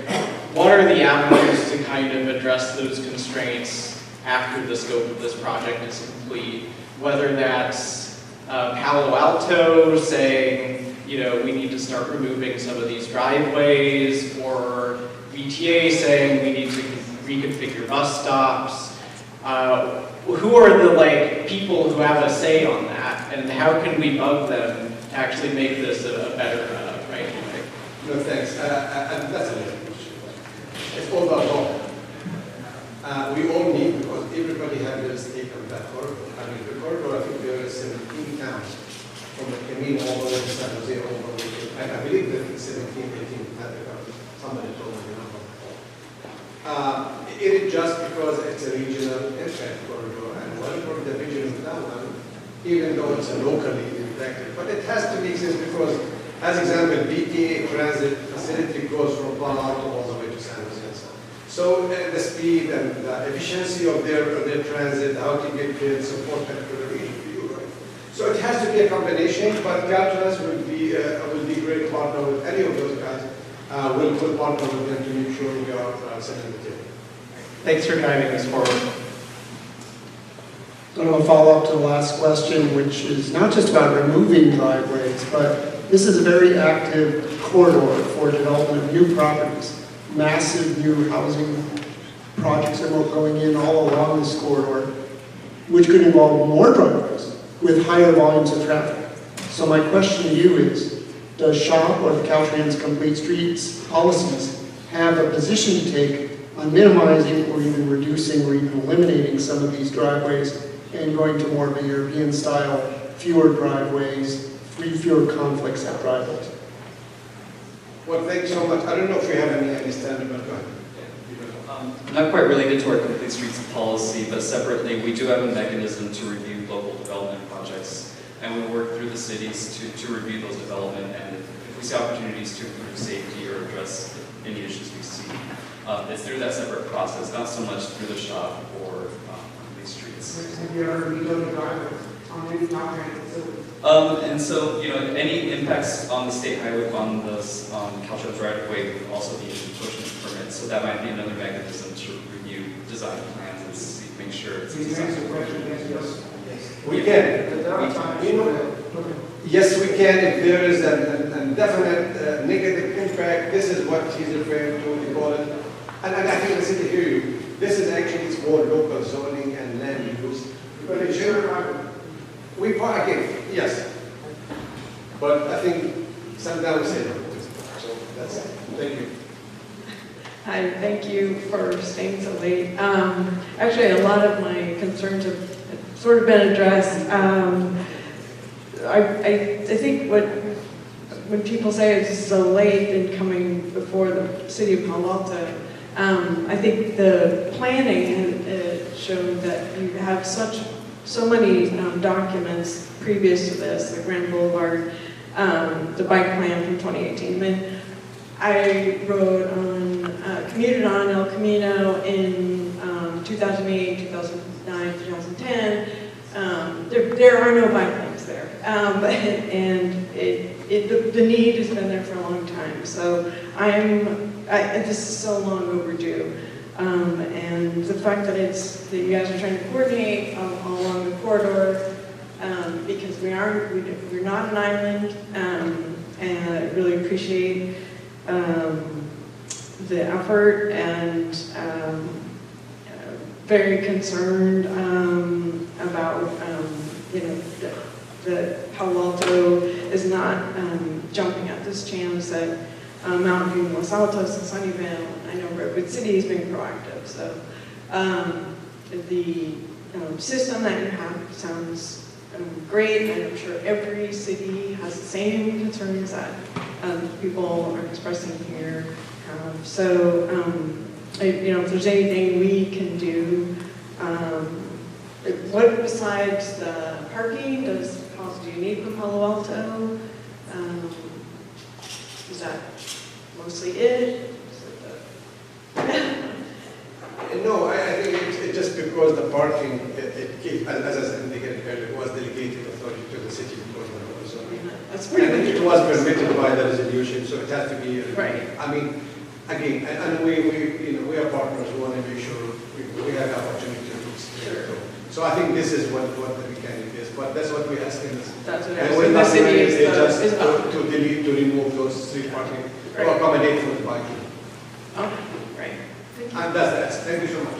what are the avenues to kind of address those constraints after the scope of this project is complete? Whether that's Palo Alto saying, we need to start removing some of these driveways, or VTA saying we need to reconfigure bus stops. Who are the people who have a say on that, and how can we bug them to actually make this a better right way? No, thanks. And that's a little question. It's all about law. We all need, because everybody has their stake on that corridor. I mean, the corridor, I think there are 17 towns, from the Camino all the way to San Jose, all the way to, and I believe that it's 17, 18, somebody told me the number. It is just because it's a regional impact corridor, and one for the region of that one, even though it's a locally impacted, but it has to make sense because, as example, BTA transit facility goes from Palo Alto all the way to San Jose. So the speed and the efficiency of their transit, how to get there, support that for the region. So it has to be a combination, but Caltrans will be a great partner with any of those guys. We'll partner with them to make sure we are setting the table. Thanks for guiding us forward. I'm going to follow up to the last question, which is not just about removing driveways, but this is a very active corridor for development of new properties. Massive new housing projects are going in all along this corridor, which could involve more driveways with higher volumes of traffic. So my question to you is, does SHOP or the Caltrans Complete Streets policies have a position to take on minimizing or even reducing or even eliminating some of these driveways and going to more of a European style, fewer driveways, fewer conflicts at driveways? Well, thank you so much. I don't know if we have any understanding, but go ahead. Not quite related to our Complete Streets policy, but separately, we do have a mechanism to review local development projects, and we work through the cities to review those development, and if we see opportunities to improve safety or address any issues we see, it's through that separate process, not so much through the SHOP or Complete Streets. Have you ever reloaded driveways on any Caltrans facility? And so, any impacts on the state highway, on the Caltrans right of way would also be encroachment permits. So that might be another mechanism to review design plans and see, make sure it's designed. We can. Yes, we can if there is a definite negative impact. This is what he's referring to, we call it. And I think the city hear you. This is actually, it's called local zoning and land use. But in general, we parking, yes. But I think sometimes we say no. So that's it. Thank you. Hi, thank you for staying so late. Actually, a lot of my concerns have sort of been addressed. I think when people say it's so late in coming before the city of Palo Alto, I think the planning showed that you have such so many documents previous to this, the Grand Boulevard, the bike plan from 2018. Then I commuted on El Camino in 2008, 2009, 2010. There are no bike lanes there, and the need has been there for a long time. So this is so long overdue. And the fact that you guys are trying to coordinate all along the corridor, because we're not an island, and I really appreciate the effort, and very concerned about that Palo Alto is not jumping at this chance that Mountain View, Los Altos, and Sunnyvale. I know Redwood City has been proactive. So the system that you have sounds great, and I'm sure every city has the same concerns that people are expressing here. If there's anything we can do, what besides the parking do you need from Palo Alto? Is that mostly it? No, I think it's just because the parking, as I indicated earlier, it was delegated authority to the city because of the zoning. That's pretty and it was permitted by the resolution, so it has to be. Right. I mean, again, and we are partners. We want to make sure we have the opportunity to fix it. So I think this is what the mechanic is, but that's what we're asking. That's what and we're the asking. city is just to remove those street parking to accommodate for the biking. Okay, right. And that's thank you so much.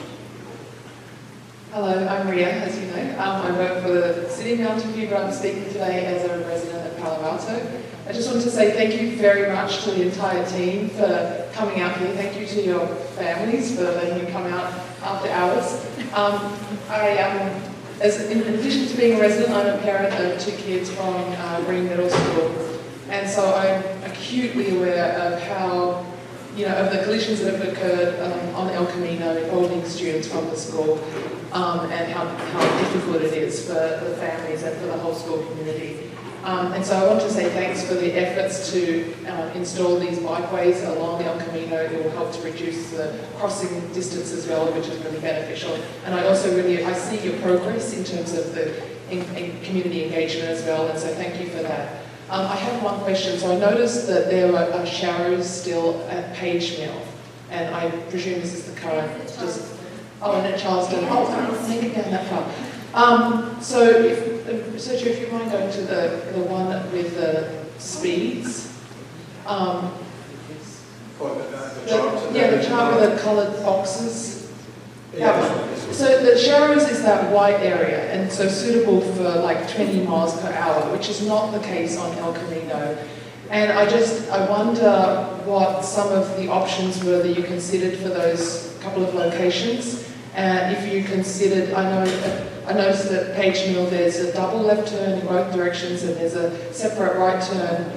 Hello, I'm Ria, as you know. I work for the City of Mountain View, but I'm speaking today as a resident of Palo Alto. I just wanted to say thank you very much to the entire team for coming out here. Thank you to your families for letting you come out after hours. In addition to being a resident, I'm a parent of 2 kids from Green Middle School. And so I'm acutely aware of how, of the collisions that have occurred on El Camino involving students from the school, and how difficult it is for the families and for the whole school community. And so I want to say thanks for the efforts to install these bikeways along El Camino. It will help to reduce the crossing distance as well, which is really beneficial. And I also I see your progress in terms of the community engagement as well, and so thank you for that. I have one question. So I noticed that there are showers still at Page Mill, and I presume this is the current, and at Charleston. Oh, I didn't think down that far. Sergio, if you mind going to the one with the speeds. The chart with the coloured boxes. So the showers is that white area, and so suitable for like 20 miles per hour, which is not the case on El Camino. And I wonder what some of the options were that you considered for those couple of locations. If you considered, I noticed that Page Mill there's a double left turn in both directions, and there's a separate right turn.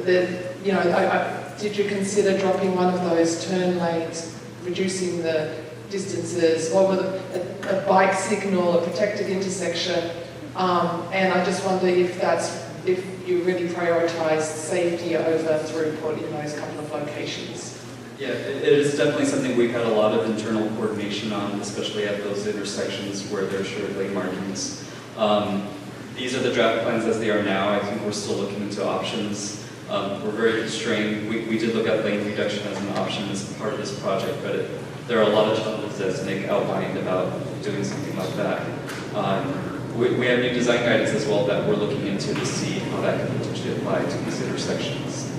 Did you consider dropping one of those turn lanes, reducing the distances, or with a bike signal, a protected intersection? And I just wonder if you really prioritise safety over throughput in those couple of locations. Yeah, it is definitely something we've had a lot of internal coordination on, especially at those intersections where there are shared lane markings. These are the draft plans as they are now. I think we're still looking into options. We're very constrained. We did look at lane reduction as an option as part of this project, but there are a lot of challenges, as Nick outlined, about doing something like that. We have new design guidance as well that we're looking into to see how that can potentially apply to these intersections.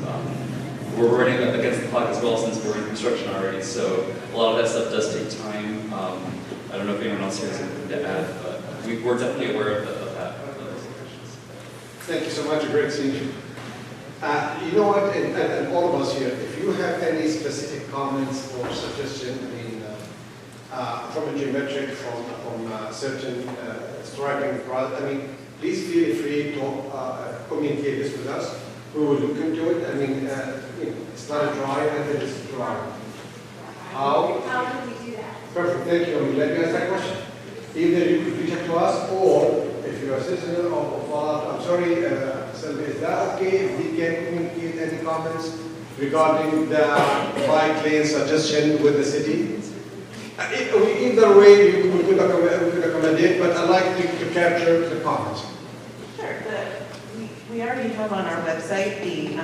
We're running against the clock as well since we're in construction already, so a lot of that stuff does take time. I don't know if anyone else here has anything to add, but we're definitely aware of that. Thank you so much. Great seeing you. You know what, and all of us here, if you have any specific comments or suggestions, from a geometric, from certain striping product, please feel free to communicate this with us. We will look into it. It's not a dry until it's dry. How? How can we do that? Perfect, thank you. I'm glad you asked that question. either you could reach out to us, or if you're a citizen of Fallout, I'm sorry, Sylvia, is that okay if we can communicate any comments regarding the bike lane suggestion with the city? Either way, we could accommodate, but I'd like to capture the comments. Sure. We already have on our website the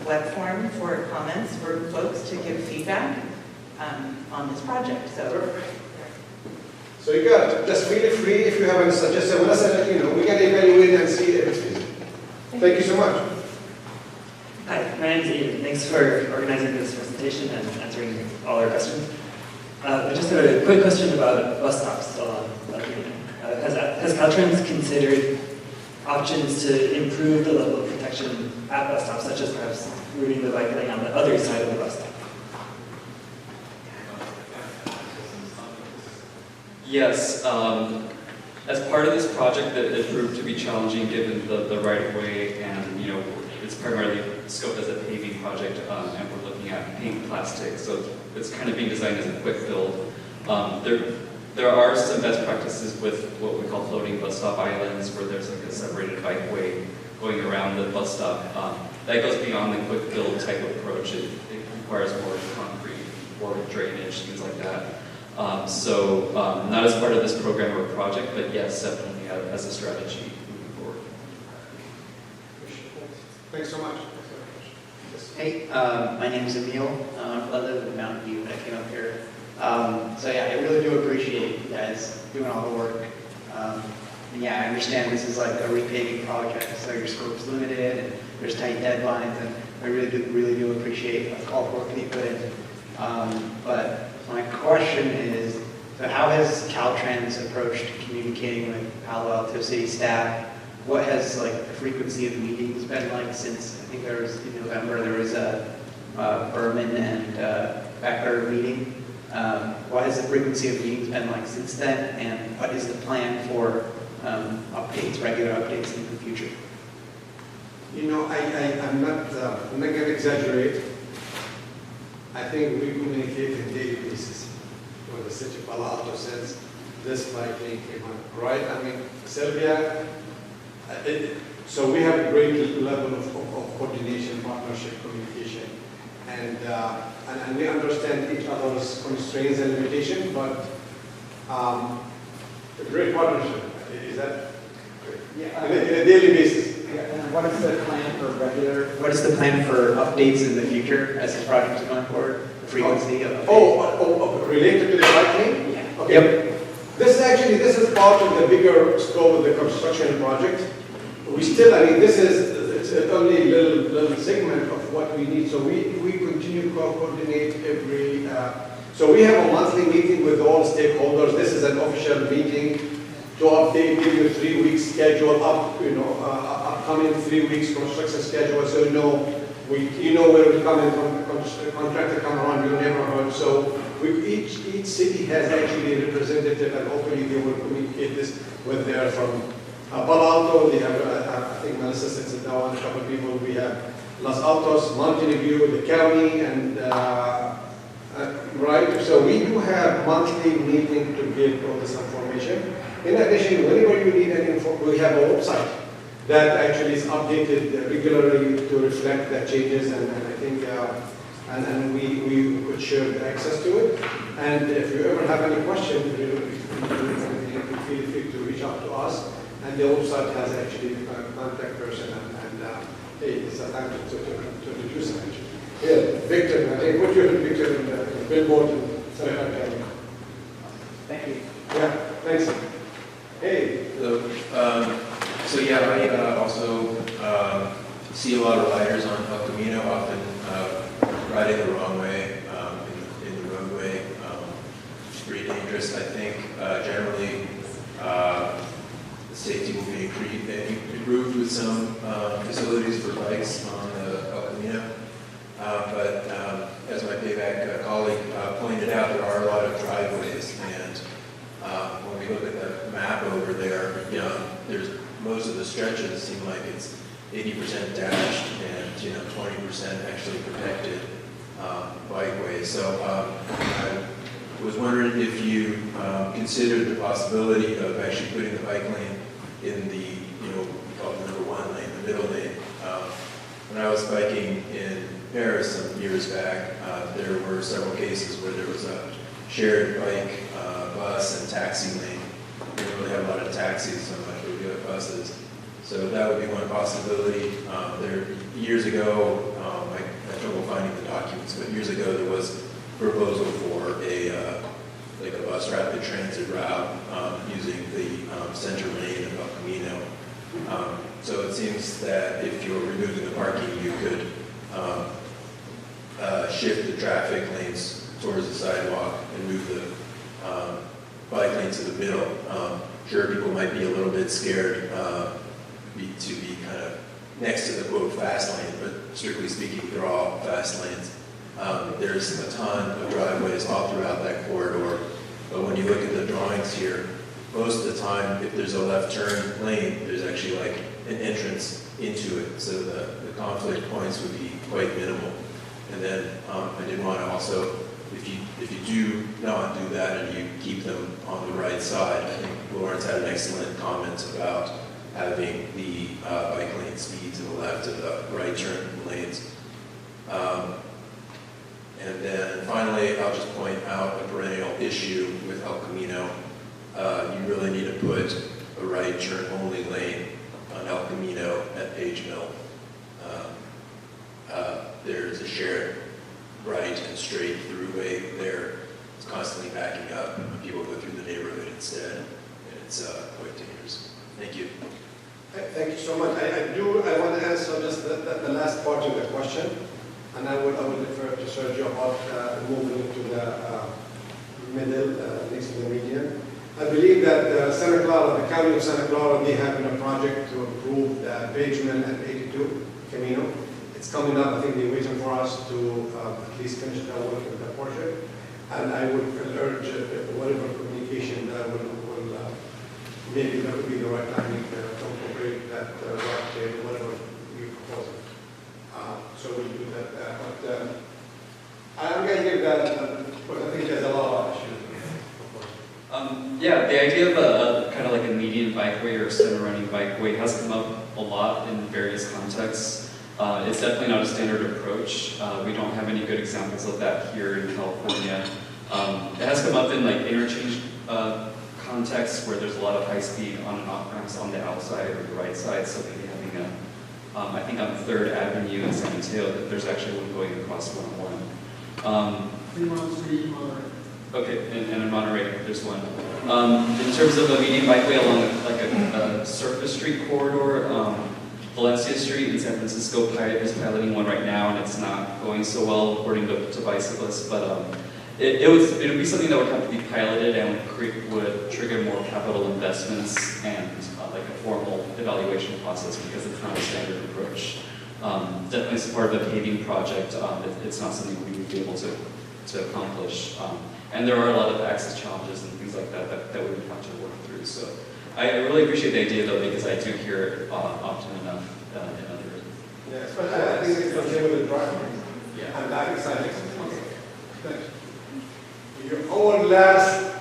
web form for comments for folks to give feedback on this project. So you got it. Just feel free if you have any suggestion. Let us, we can evaluate and see if it's feasible. Thank you so much. Hi, my name's Ian. Thanks for organizing this presentation and answering all our questions. I just have a quick question about bus stops. Has Caltrans considered options to improve the level of protection at bus stops, such as perhaps routing the bike lane on the other side of the bus stop? Yes, as part of this project, that it proved to be challenging given the right-of-way, and it's primarily scoped as a paving project, and we're looking at paint plastic, so it's kind of being designed as a quick build. There are some best practices with what we call floating bus stop islands, where there's like a separated bikeway going around the bus stop. That goes beyond the quick build type of approach. It requires more concrete, more drainage, things like that. Not as part of this program or project, but yes, definitely as a strategy moving forward. Thanks so much. Hey, my name is Emil. I live in Mountain View, but I came up here. I really do appreciate you guys doing all the work. And I understand this is like a repaving project, so your scope's limited and there's tight deadlines, and I really do appreciate all the work that you put in. But my question is, so how has Caltrans approached communicating with Palo Alto City staff? What has the frequency of meetings been like since, I think there was in November, there was a Berman and Becker meeting. What has the frequency of meetings been like since then, and what is the plan for updates, regular updates in the future? I'm not going to exaggerate. I think we communicate on a daily basis with the city of Palo Alto since this bike lane came on, right? I mean, Serbia, so we have a great level of coordination, partnership, communication, and we understand each other's constraints and limitations, but a great partnership. Is that on a daily basis? What is the plan for updates in the future as this project is going forward? The frequency of updates? Related to the bike lane? Yeah. Okay. Yep. This is part of the bigger scope of the construction project. We still, it's only a little segment of what we need. So we continue to coordinate every, so we have a monthly meeting with all stakeholders. This is an official meeting to update, give you 3 weeks schedule upcoming 3 weeks construction schedule, so you know where to come in, contractor come around your neighborhood. So each city has actually a representative, and hopefully they will communicate this with their from Palo Alto. They have, I think Melissa sits down, a couple of people. We have Los Altos, Mountain View, the county, and right. So we do have monthly meeting to give all this information. In addition, whenever you need any info, we have a website that actually is updated regularly to reflect the changes, and I think and we could share the access to it. And if you ever have any questions, feel free to reach out to us. And the website has actually a contact person, and hey, it's a time to introduce them. Yeah, Victor, I think what you're Victor in the billboard in San Francisco. Thank you. Yeah, thanks. Hey. Hello. I also see a lot of riders on El Camino, often riding the wrong way in the roadway. It's pretty dangerous. I think generally safety will be improved with some facilities for bikes on the El Camino. But as my payback colleague pointed out, there are a lot of driveways, and when we look at the map over there, there's most of the stretches seem like it's 80% dashed and 20% actually protected bikeways. So was wondering if you considered the possibility of actually putting the bike lane in the, we call it number 1 lane, the middle lane. When I was biking in Paris some years back, there were several cases where there was a shared bike, bus, and taxi lane. We didn't really have a lot of taxis so much, but we do have buses. So that would be one possibility. Years ago, I had trouble finding the documents, but years ago there was a proposal for like a bus rapid transit route using the center lane of El Camino. So it seems that if you're removing the parking, you could shift the traffic lanes towards the sidewalk and move the bike lane to the middle. Sure, people might be a little bit scared to be kind of next to the quote fast lane, but strictly speaking, they're all fast lanes. There's a ton of driveways all throughout that corridor, but when you look at the drawings here, most of the time, if there's a left turn lane, there's actually like an entrance into it, so the conflict points would be quite minimal. And then I did want to also, if you do not do that and you keep them on the right side, I think Lawrence had an excellent comment about having the bike lane speed to the left of the right turn lanes. And then finally, I'll just point out a perennial issue with El Camino. You really need to put a right turn only lane on El Camino at Page Mill. There's a shared right and straight throughway there. It's constantly backing up. People go through the neighborhood instead, and it's quite dangerous. Thank you. Thank you so much. I want to answer just the last part of the question, and I will refer to Sergio about moving into the middle, next to the median. I believe that Santa Clara, the County of Santa Clara, they have a project to improve the Page Mill and 82 Camino. It's coming up. I think they're waiting for us to at least finish the work of the project. And I would urge whatever communication that will maybe that would be the right timing to incorporate that right whatever you propose. So we'll do that. But I'm going to give that because I think there's a lot of issues. Yeah, the idea of a kind of like a median bikeway or a center running bikeway has come up a lot in various contexts. It's definitely not a standard approach. We don't have any good examples of that here in California. It has come up in like interchange contexts where there's a lot of high-speed on and off ramps on the outside or the right side. So maybe having a, I think on 3rd Avenue in San Mateo, that there's actually one going across 101. Okay, and in Monterey, there's one. In terms of a median bikeway along like a surface street corridor, Valencia Street in San Francisco is piloting one right now, and it's not going so well according to bicyclists. But it would be something that would have to be piloted and would trigger more capital investments and like a formal evaluation process because it's not a standard approach. Definitely as part of a paving project, it's not something we would be able to accomplish. And there are a lot of access challenges and things like that we would have to work through. So I really appreciate the idea though, because I do hear it often enough in other. Yeah, especially I think it's going to with the driveway. Yeah. I'm that excited. Your last.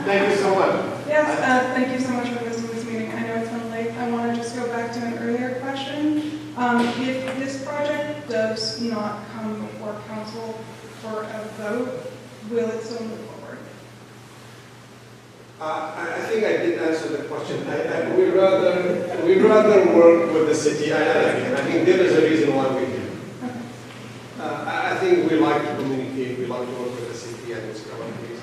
Thank you so much. Yes, thank you so much for hosting this meeting. I know it's been late. I want to just go back to an earlier question. If this project does not come before council for a vote, will it still move forward? I think I did answer the question. We'd rather work with the city. I think there is a reason why we do. I think we like to communicate. We like to work with the city and its communities.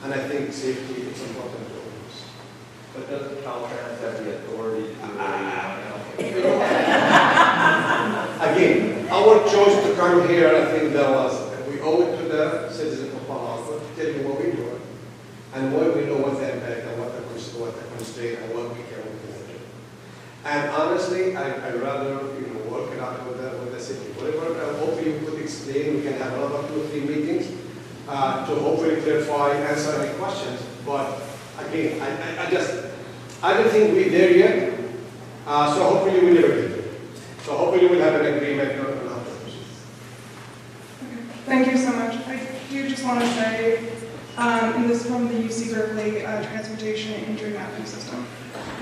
And I think safety is important to us. But doesn't Caltrans have the authority to Again, our choice to come here, I think there was, we owe it to the citizens of Palo Alto to tell you what we're doing. And what we know what the impact and what the constraint and what we can do. And honestly, I'd rather work it out with the city. Whatever, hopefully we could explain, we can have another 2 or 3 meetings to hopefully clarify, answer any questions. But again, I don't think we're there yet. So hopefully we never get there. So hopefully we'll have an agreement on other issues. Thank you so much. I do just want want to say, and this is from the UC Berkeley Transportation Injury Mapping System.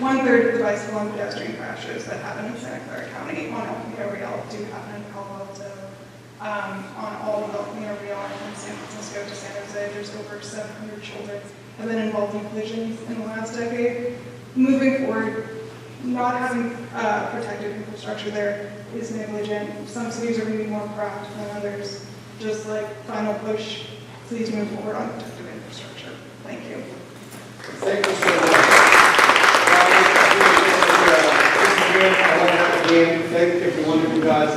1/3 of the bicycle and pedestrian crashes that happen in Santa Clara County on El Camino Real do happen in Palo Alto. On all of El Camino Real and from San Francisco to San Jose, there's over 700 children have been involved in collisions in the last decade. Moving forward, not having protected infrastructure there is negligent. Some cities are going to be more proactive than others. Just like final push, please move forward on protected infrastructure. Thank you. Thank you so much. I want to again thank every one of you guys.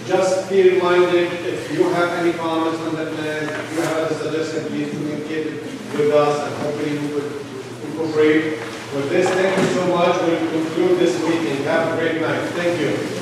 Just be reminded, if you have any comments on the plan, if you have a suggestion, please communicate it with us and hopefully we will incorporate. With this, thank you so much. We'll conclude this meeting. Have a great night. Thank you.